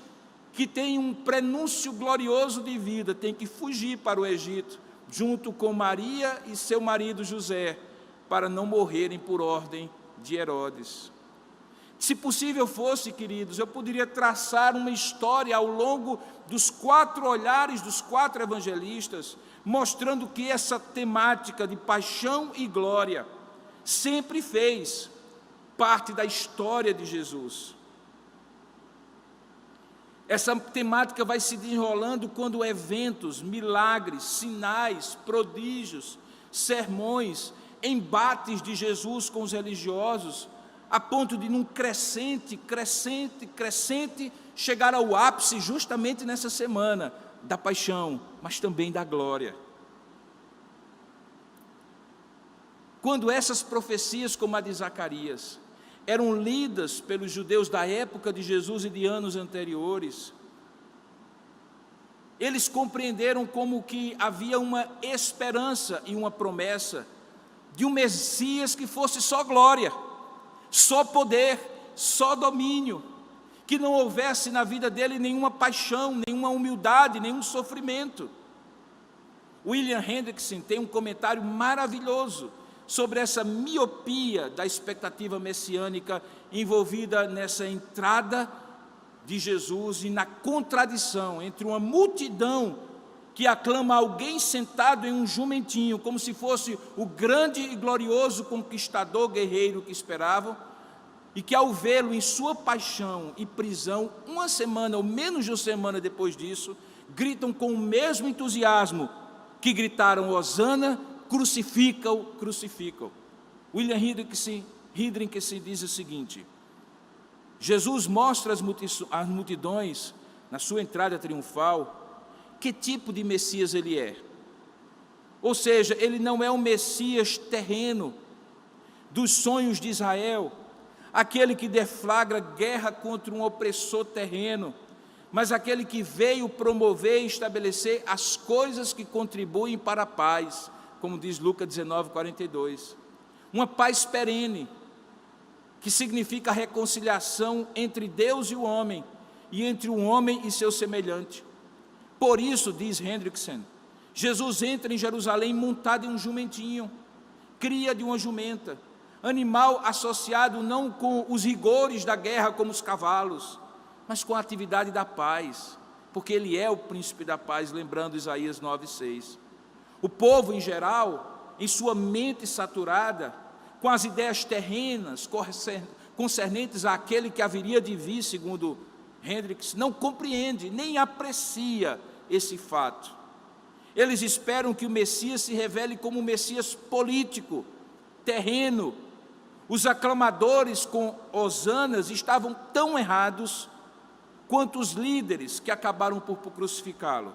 que tem um prenúncio glorioso de vida, tem que fugir para o Egito, junto com Maria e seu marido José, para não morrerem por ordem de Herodes. Se possível fosse, queridos, eu poderia traçar uma história ao longo dos 4 olhares dos 4 evangelistas, mostrando que essa temática de paixão e glória sempre fez parte da história de Jesus. Essa temática vai se desenrolando quando eventos, milagres, sinais, prodígios, sermões, embates de Jesus com os religiosos, a ponto de, num crescente, chegar ao ápice justamente nessa semana da paixão, mas também da glória. Quando essas profecias, como a de Zacarias, eram lidas pelos judeus da época de Jesus e de anos anteriores, eles compreenderam como que havia uma esperança e uma promessa de um Messias que fosse só glória, só poder, só domínio, que não houvesse na vida dele nenhuma paixão, nenhuma humildade, nenhum sofrimento. William Hendrickson tem um comentário maravilhoso sobre essa miopia da expectativa messiânica envolvida nessa entrada de Jesus e na contradição entre uma multidão que aclama alguém sentado em um jumentinho, como se fosse o grande e glorioso conquistador guerreiro que esperavam, e que ao vê-lo em sua paixão e prisão, uma semana ou menos de uma semana depois disso, gritam com o mesmo entusiasmo que gritaram Hosana, crucifica-o, crucifica-o. William Hendrickson diz o seguinte: Jesus mostra às multidões, na sua entrada triunfal, que tipo de Messias ele é. Ou seja, ele não é um Messias terreno, dos sonhos de Israel, aquele que deflagra guerra contra um opressor terreno, mas aquele que veio promover e estabelecer as coisas que contribuem para a paz, como diz Lucas 19:42. Uma paz perene, que significa a reconciliação entre Deus e o homem, e entre o homem e seu semelhante. Por isso, diz Hendrickson, Jesus entra em Jerusalém montado em um jumentinho, cria de uma jumenta, animal associado não com os rigores da guerra como os cavalos, mas com a atividade da paz, porque ele é o príncipe da paz, lembrando Isaías 9:6. O povo em geral, em sua mente saturada, com as ideias terrenas concernentes àquele que haveria de vir, segundo Hendrickson, não compreende, nem aprecia esse fato. Eles esperam que o Messias se revele como um Messias político, terreno. Os aclamadores com hosanas estavam tão errados quanto os líderes que acabaram por crucificá-lo.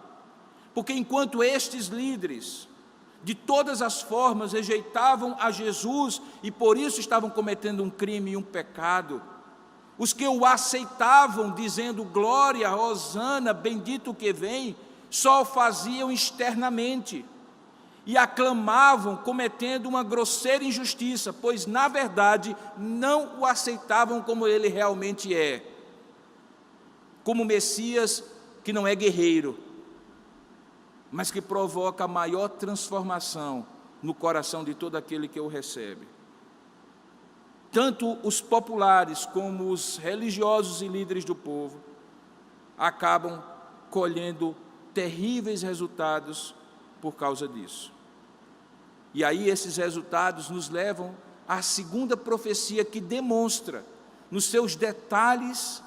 Porque enquanto estes líderes, de todas as formas, rejeitavam a Jesus e por isso estavam cometendo um crime e um pecado, os que o aceitavam, dizendo glória, hosana, bendito o que vem, só o faziam externamente e aclamavam cometendo uma grosseira injustiça, pois na verdade não o aceitavam como ele realmente é, como Messias que não é guerreiro, mas que provoca a maior transformação no coração de todo aquele que o recebe. Tanto os populares como os religiosos e líderes do povo acabam colhendo terríveis resultados por causa disso. E aí esses resultados nos levam à segunda profecia que demonstra, nos seus detalhes,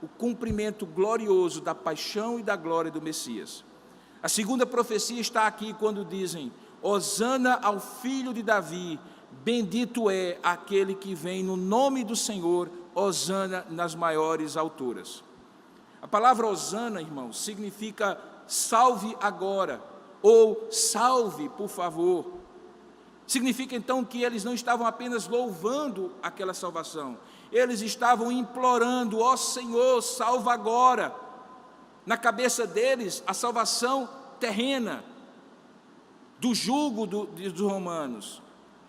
o cumprimento glorioso da paixão e da glória do Messias. A segunda profecia está aqui quando dizem: Hosana ao filho de Davi, bendito é aquele que vem no nome do Senhor, hosana nas maiores alturas. A palavra hosana, irmãos, significa salve agora, ou salve, por favor. Significa então que eles não estavam apenas louvando aquela salvação, eles estavam implorando: ó Senhor, salva agora. Na cabeça deles, a salvação terrena, do jugo dos romanos.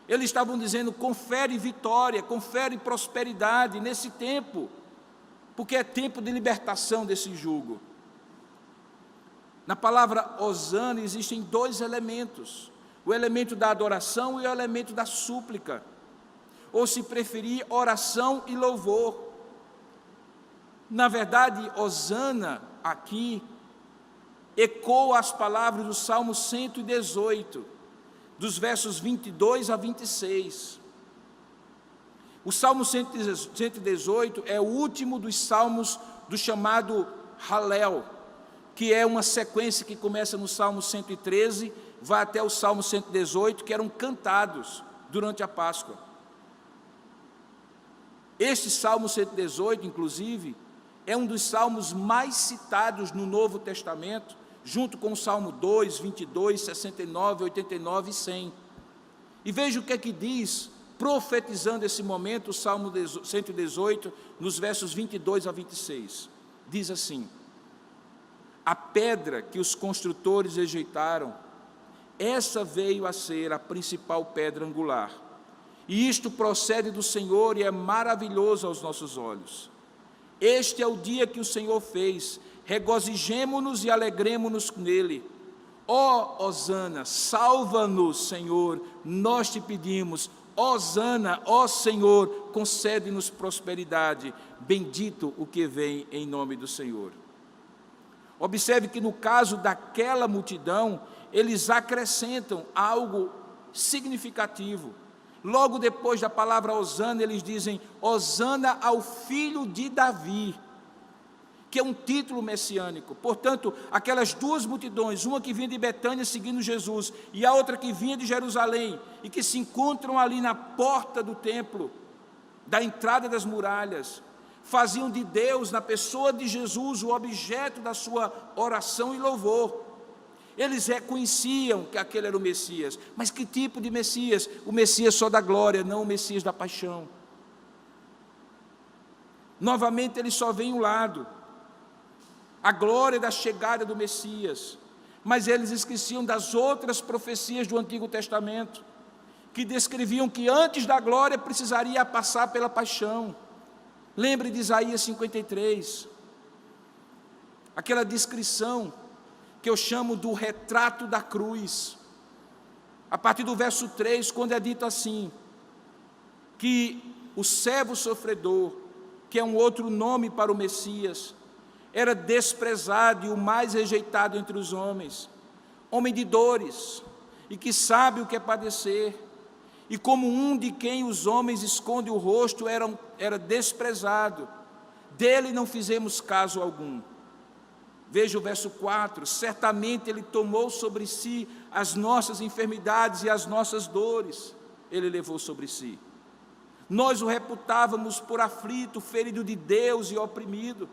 Eles estavam dizendo: confere vitória, confere prosperidade nesse tempo, porque é tempo de libertação desse jugo. Na palavra hosana existem dois elementos: o elemento da adoração e o elemento da súplica, ou se preferir, oração e louvor. Na verdade, hosana aqui ecoa as palavras do Salmo 118, dos versos 22 a 26. O Salmo 118 é o último dos salmos do chamado Halel, que é uma sequência que começa no Salmo 113, vai até o Salmo 118, que eram cantados durante a Páscoa. Este Salmo 118, inclusive, é um dos salmos mais citados no Novo Testamento, junto com o Salmo 2, 22, 69, 89 e 100. E veja o que é que diz, profetizando esse momento, o Salmo 118, nos versos 22 a 26. Diz assim: a pedra que os construtores rejeitaram, essa veio a ser a principal pedra angular. E isto procede do Senhor e é maravilhoso aos nossos olhos. Este é o dia que o Senhor fez, regozijemo-nos e alegremo-nos nele. Ó Hosana, salva-nos, Senhor, nós te pedimos. Hosana, ó Senhor, concede-nos prosperidade. Bendito o que vem em nome do Senhor. Observe que no caso daquela multidão, eles acrescentam algo significativo. Logo depois da palavra Hosana, eles dizem, Hosana ao filho de Davi, que é um título messiânico. Portanto, aquelas duas multidões, uma que vinha de Betânia seguindo Jesus, e a outra que vinha de Jerusalém, e que se encontram ali na porta do templo, da entrada das muralhas, faziam de Deus, na pessoa de Jesus, o objeto da sua oração e louvor. Eles reconheciam que aquele era o Messias. Mas que tipo de Messias? O Messias só da glória, não o Messias da paixão. Novamente eles só veem um lado, a glória da chegada do Messias, mas eles esqueciam das outras profecias do Antigo Testamento, que descreviam que antes da glória precisaria passar pela paixão. Lembre de Isaías 53, aquela descrição que eu chamo do retrato da cruz, a partir do verso 3, quando é dito assim, que o servo sofredor, que é um outro nome para o Messias, era desprezado e o mais rejeitado entre os homens, homem de dores, e que sabe o que é padecer, e como um de quem os homens escondem o rosto, era desprezado, dele não fizemos caso algum. Veja o verso 4, certamente ele tomou sobre si as nossas enfermidades e as nossas dores, ele levou sobre si. Nós o reputávamos por aflito, ferido de Deus e oprimido,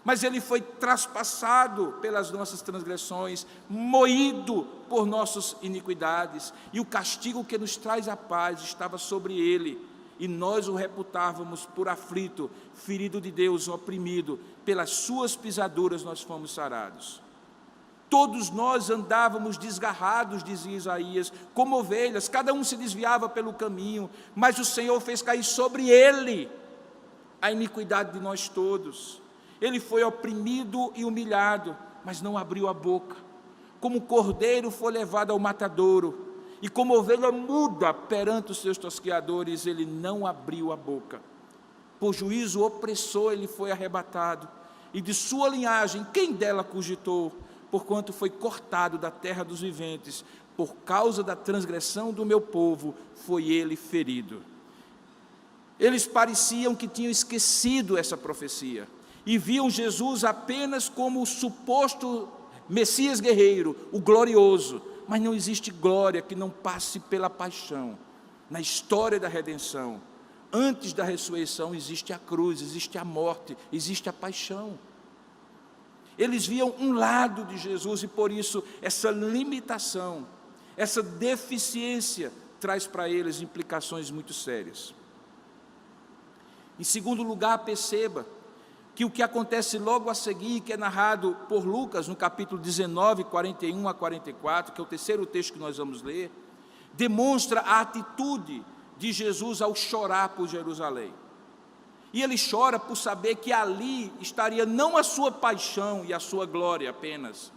mas ele foi traspassado pelas nossas transgressões, moído por nossas iniquidades, e o castigo que nos traz a paz estava sobre ele, e nós o reputávamos por aflito, ferido de Deus, oprimido, pelas suas pisaduras nós fomos sarados. Todos nós andávamos desgarrados, dizia Isaías, como ovelhas, cada um se desviava pelo caminho, mas o Senhor fez cair sobre ele a iniquidade de nós todos. Ele foi oprimido e humilhado, mas não abriu a boca. Como cordeiro foi levado ao matadouro, e como ovelha muda perante os seus tosqueadores, ele não abriu a boca. Por juízo opressor ele foi arrebatado, e de sua linhagem, quem dela cogitou? Porquanto foi cortado da terra dos viventes, por causa da transgressão do meu povo, foi ele ferido. Eles pareciam que tinham esquecido essa profecia, e viam Jesus apenas como o suposto Messias guerreiro, o glorioso, mas não existe glória que não passe pela paixão. Na história da redenção, antes da ressurreição existe a cruz, existe a morte, existe a paixão. Eles viam um lado de Jesus e por isso essa limitação, essa deficiência traz para eles implicações muito sérias. Em segundo lugar, perceba que o que acontece logo a seguir, que é narrado por Lucas no capítulo 19, 41 a 44, que é o terceiro texto que nós vamos ler, demonstra a atitude de Jesus ao chorar por Jerusalém. E ele chora por saber que ali estaria não a sua paixão e a sua glória apenas,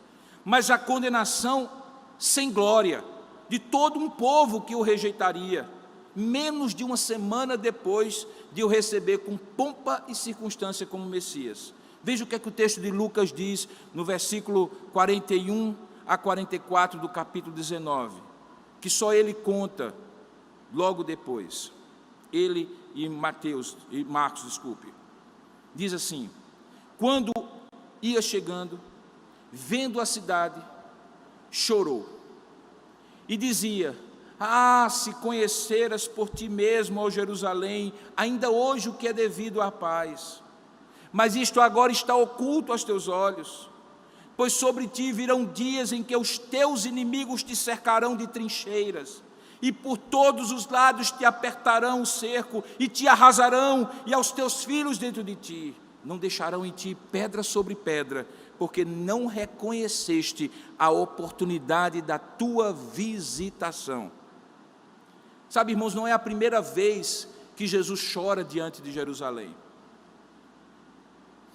mas a condenação sem glória de todo um povo que o rejeitaria, menos de uma semana depois de o receber com pompa e circunstância como Messias. Veja o que é que o texto de Lucas diz no versículo 41 a 44 do capítulo 19, que só ele conta logo depois, ele e Marcos, diz assim, quando ia chegando, vendo a cidade, chorou, e dizia, se conheceras por ti mesmo, ó Jerusalém, ainda hoje o que é devido à paz, mas isto agora está oculto aos teus olhos, pois sobre ti virão dias em que os teus inimigos te cercarão de trincheiras, e por todos os lados te apertarão o cerco, e te arrasarão, e aos teus filhos dentro de ti, não deixarão em ti pedra sobre pedra, porque não reconheceste a oportunidade da tua visitação. Sabe, irmãos, não é a primeira vez que Jesus chora diante de Jerusalém.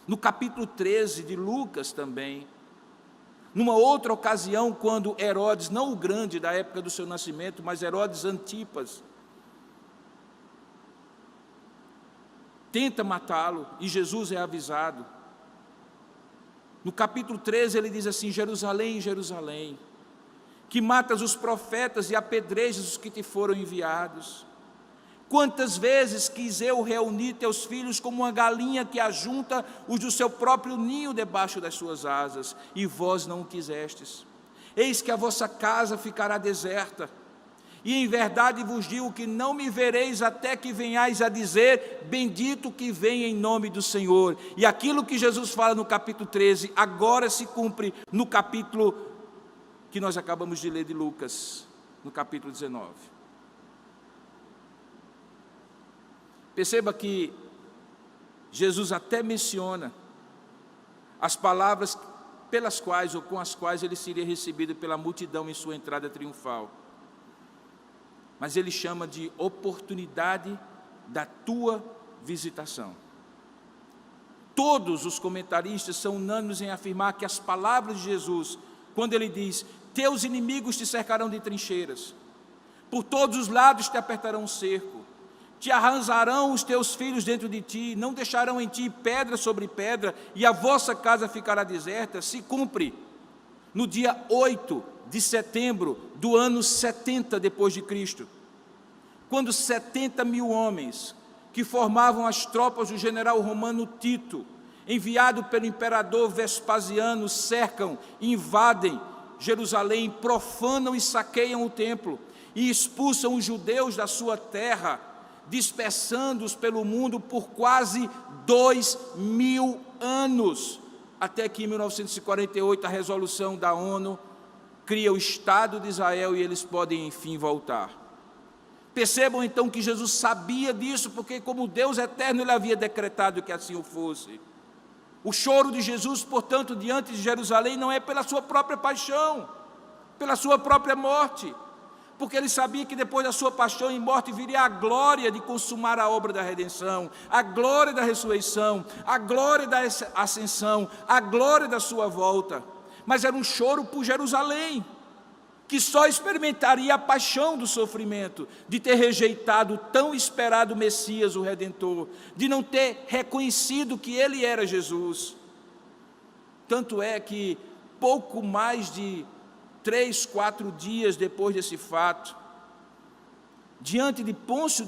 No capítulo 13 de Lucas também, numa outra ocasião, quando Herodes, não o grande da época do seu nascimento, mas Herodes Antipas, tenta matá-lo e Jesus é avisado. No capítulo 13 ele diz assim: Jerusalém, Jerusalém, que matas os profetas e apedrejas os que te foram enviados. Quantas vezes quis eu reunir teus filhos como uma galinha que ajunta os do seu próprio ninho debaixo das suas asas, e vós não o quisestes. Eis que a vossa casa ficará deserta, e em verdade vos digo que não me vereis até que venhais a dizer: bendito que vem em nome do Senhor. E aquilo que Jesus fala no capítulo 13, agora se cumpre no capítulo que nós acabamos de ler de Lucas, no capítulo 19. Perceba que Jesus até menciona as palavras pelas quais ou com as quais ele seria recebido pela multidão em sua entrada triunfal. Mas ele chama de oportunidade da tua visitação. Todos os comentaristas são unânimes em afirmar que as palavras de Jesus, quando ele diz: teus inimigos te cercarão de trincheiras, por todos os lados te apertarão um cerco, te arranjarão os teus filhos dentro de ti, não deixarão em ti pedra sobre pedra, e a vossa casa ficará deserta, se cumpre no dia 8 de setembro do ano 70 depois de Cristo, quando 70 mil homens que formavam as tropas do general romano Tito, enviado pelo imperador Vespasiano, cercam, invadem Jerusalém, profanam e saqueiam o templo e expulsam os judeus da sua terra, dispersando-os pelo mundo por quase 2000 anos, até que em 1948 a resolução da ONU cria o Estado de Israel e eles podem enfim voltar. Percebam então que Jesus sabia disso, porque como Deus eterno ele havia decretado que assim o fosse. O choro de Jesus, portanto, diante de Jerusalém não é pela sua própria paixão, pela sua própria morte, porque ele sabia que depois da sua paixão e morte viria a glória de consumar a obra da redenção, a glória da ressurreição, a glória da ascensão, a glória da sua volta. Mas era um choro por Jerusalém, que só experimentaria a paixão do sofrimento, de ter rejeitado o tão esperado Messias, o Redentor, de não ter reconhecido que ele era Jesus. Tanto é que pouco mais de 3, 4 dias depois desse fato, diante de Pôncio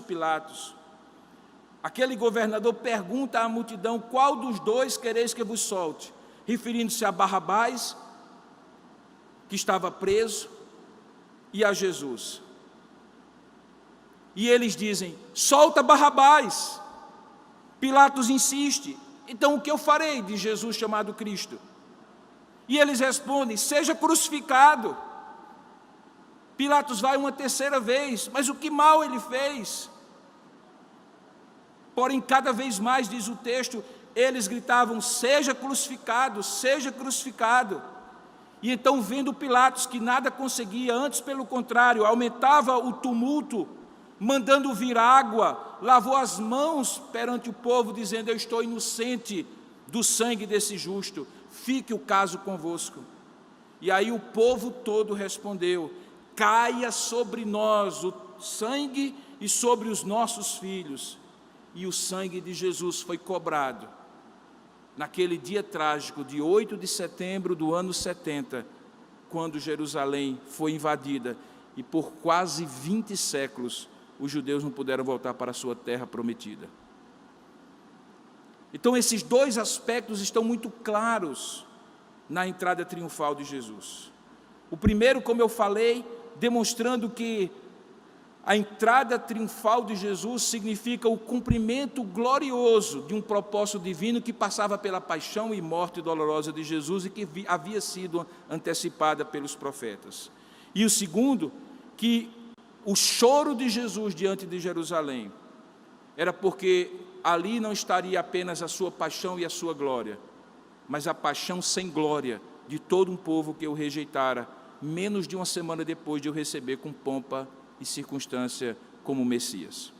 Pilatos, aquele governador pergunta à multidão: qual dos dois quereis que vos solte? Referindo-se a Barrabás, que estava preso, e a Jesus. E eles dizem: solta Barrabás. Pilatos insiste: então o que eu farei de Jesus chamado Cristo? E eles respondem: seja crucificado. Pilatos vai uma terceira vez: mas o que mal ele fez? Porém, cada vez mais, diz o texto, eles gritavam: seja crucificado, seja crucificado. E então, vendo Pilatos que nada conseguia, antes pelo contrário, aumentava o tumulto, mandando vir água, lavou as mãos perante o povo, dizendo: eu estou inocente do sangue desse justo, fique o caso convosco. E aí o povo todo respondeu: caia sobre nós o sangue e sobre os nossos filhos. E o sangue de Jesus foi cobrado naquele dia trágico de 8 de setembro do ano 70, quando Jerusalém foi invadida e por quase 20 séculos os judeus não puderam voltar para a sua terra prometida. Então esses dois aspectos estão muito claros na entrada triunfal de Jesus. O primeiro, como eu falei, demonstrando que a entrada triunfal de Jesus significa o cumprimento glorioso de um propósito divino que passava pela paixão e morte dolorosa de Jesus e que havia sido antecipada pelos profetas. E o segundo, que o choro de Jesus diante de Jerusalém era porque ali não estaria apenas a sua paixão e a sua glória, mas a paixão sem glória de todo um povo que o rejeitara, menos de uma semana depois de o receber com pompa e circunstância como Messias.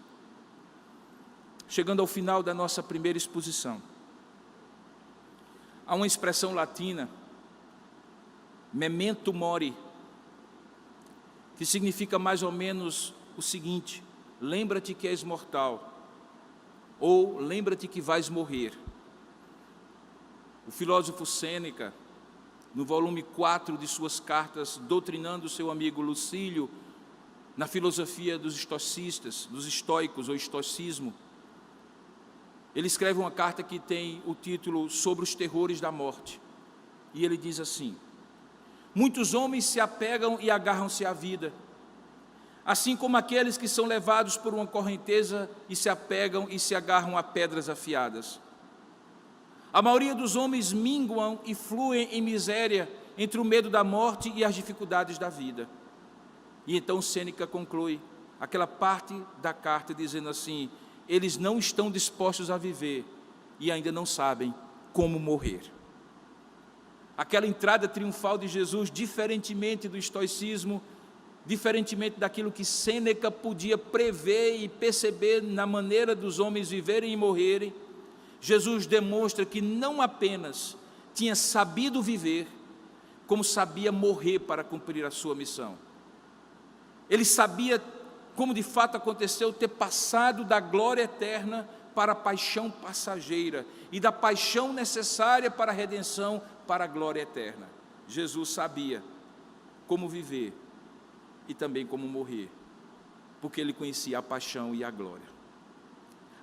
Chegando ao final da nossa primeira exposição, há uma expressão latina, memento mori, que significa mais ou menos o seguinte: lembra-te que és mortal, ou lembra-te que vais morrer. O filósofo Sêneca, no volume 4 de suas cartas, doutrinando seu amigo Lucílio, na filosofia dos estoicistas, dos estoicos ou estoicismo, ele escreve uma carta que tem o título Sobre os terrores da morte. E ele diz assim: muitos homens se apegam e agarram-se à vida, assim como aqueles que são levados por uma correnteza e se apegam e se agarram a pedras afiadas. A maioria dos homens minguam e fluem em miséria entre o medo da morte e as dificuldades da vida. E então Sêneca conclui aquela parte da carta dizendo assim: eles não estão dispostos a viver e ainda não sabem como morrer. Aquela entrada triunfal de Jesus, diferentemente do estoicismo, diferentemente daquilo que Sêneca podia prever e perceber na maneira dos homens viverem e morrerem, Jesus demonstra que não apenas tinha sabido viver, como sabia morrer para cumprir a sua missão. Ele sabia, como de fato aconteceu, ter passado da glória eterna para a paixão passageira e da paixão necessária para a redenção, para a glória eterna. Jesus sabia como viver e também como morrer, porque ele conhecia a paixão e a glória.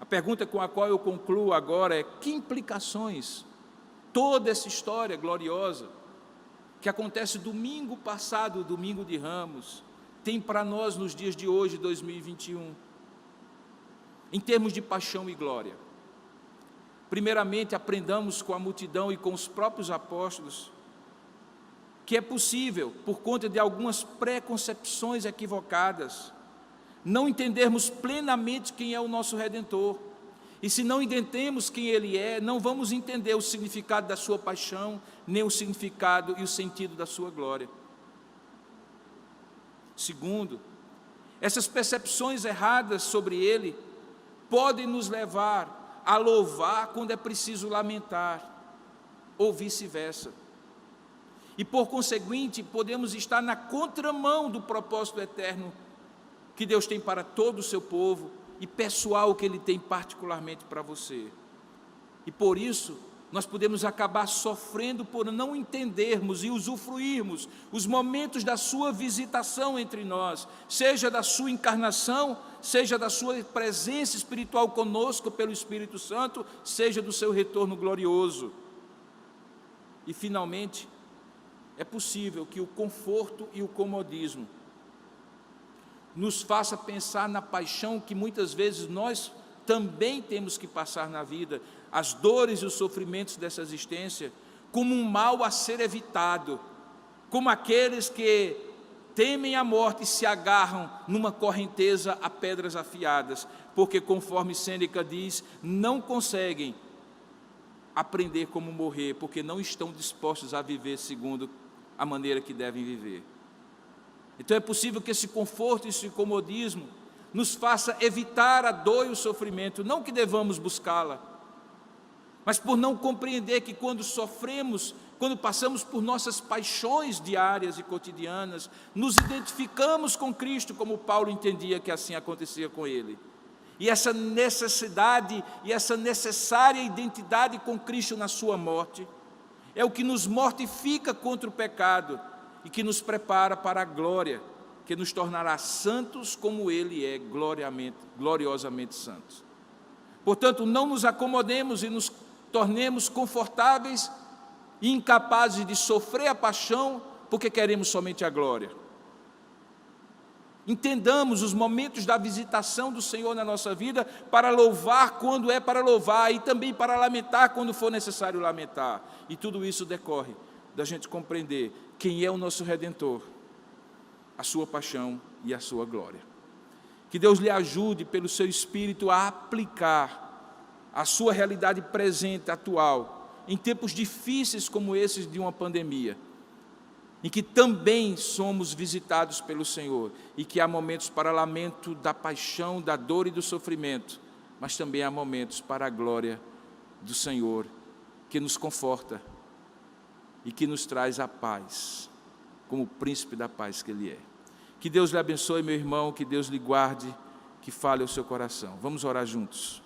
A pergunta com a qual eu concluo agora é: que implicações toda essa história gloriosa que acontece domingo passado, domingo de Ramos, tem para nós nos dias de hoje, 2021, em termos de paixão e glória? Primeiramente, aprendamos com a multidão e com os próprios apóstolos que é possível, por conta de algumas preconcepções equivocadas, não entendermos plenamente quem é o nosso Redentor. E se não entendemos quem Ele é, não vamos entender o significado da sua paixão, nem o significado e o sentido da sua glória. Segundo, essas percepções erradas sobre Ele podem nos levar a louvar quando é preciso lamentar, ou vice-versa. E por conseguinte, podemos estar na contramão do propósito eterno que Deus tem para todo o seu povo e pessoal que Ele tem particularmente para você. E por isso, nós podemos acabar sofrendo por não entendermos e usufruirmos os momentos da sua visitação entre nós, seja da sua encarnação, seja da sua presença espiritual conosco pelo Espírito Santo, seja do seu retorno glorioso. E finalmente, é possível que o conforto e o comodismo nos faça pensar na paixão que muitas vezes nós também temos que passar na vida, as dores e os sofrimentos dessa existência, como um mal a ser evitado, como aqueles que temem a morte e se agarram numa correnteza a pedras afiadas, porque, conforme Sêneca diz, não conseguem aprender como morrer, porque não estão dispostos a viver segundo a maneira que devem viver. Então é possível que esse conforto e esse comodismo nos faça evitar a dor e o sofrimento, não que devamos buscá-la, mas por não compreender que quando sofremos, quando passamos por nossas paixões diárias e cotidianas, nos identificamos com Cristo, como Paulo entendia que assim acontecia com ele. E essa necessidade e essa necessária identidade com Cristo na sua morte é o que nos mortifica contra o pecado e que nos prepara para a glória, que nos tornará santos como Ele é gloriosamente santos. Portanto, não nos acomodemos e nos tornemos confortáveis e incapazes de sofrer a paixão porque queremos somente a glória. Entendamos os momentos da visitação do Senhor na nossa vida para louvar quando é para louvar e também para lamentar quando for necessário lamentar. E tudo isso decorre da gente compreender quem é o nosso Redentor, a sua paixão e a sua glória. Que Deus lhe ajude pelo seu Espírito a aplicar a sua realidade presente, atual, em tempos difíceis como esses de uma pandemia, em que também somos visitados pelo Senhor, e que há momentos para lamento da paixão, da dor e do sofrimento, mas também há momentos para a glória do Senhor, que nos conforta e que nos traz a paz, como o príncipe da paz que Ele é. Que Deus lhe abençoe, meu irmão, que Deus lhe guarde, que fale ao seu coração. Vamos orar juntos.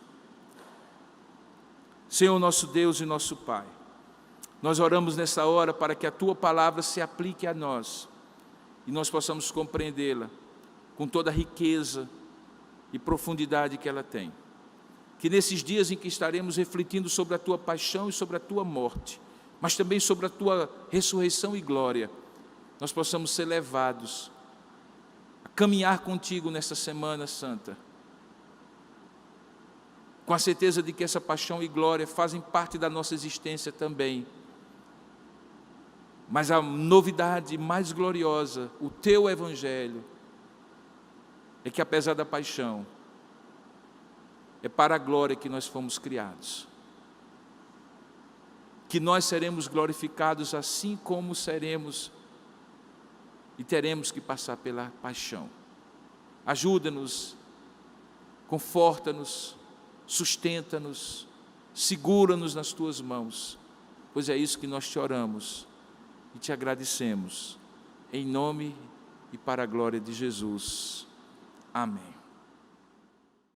Senhor, nosso Deus e nosso Pai, nós oramos nessa hora para que a Tua palavra se aplique a nós e nós possamos compreendê-la com toda a riqueza e profundidade que ela tem. Que nesses dias em que estaremos refletindo sobre a Tua paixão e sobre a Tua morte, mas também sobre a Tua ressurreição e glória, nós possamos ser levados a caminhar contigo nessa Semana Santa, com a certeza de que essa paixão e glória fazem parte da nossa existência também. Mas a novidade mais gloriosa, o Teu Evangelho, é que apesar da paixão, é para a glória que nós fomos criados. Que nós seremos glorificados assim como seremos e teremos que passar pela paixão. Ajuda-nos, conforta-nos, sustenta-nos, segura-nos nas Tuas mãos, pois é isso que nós te oramos e te agradecemos, em nome e para a glória de Jesus. Amém.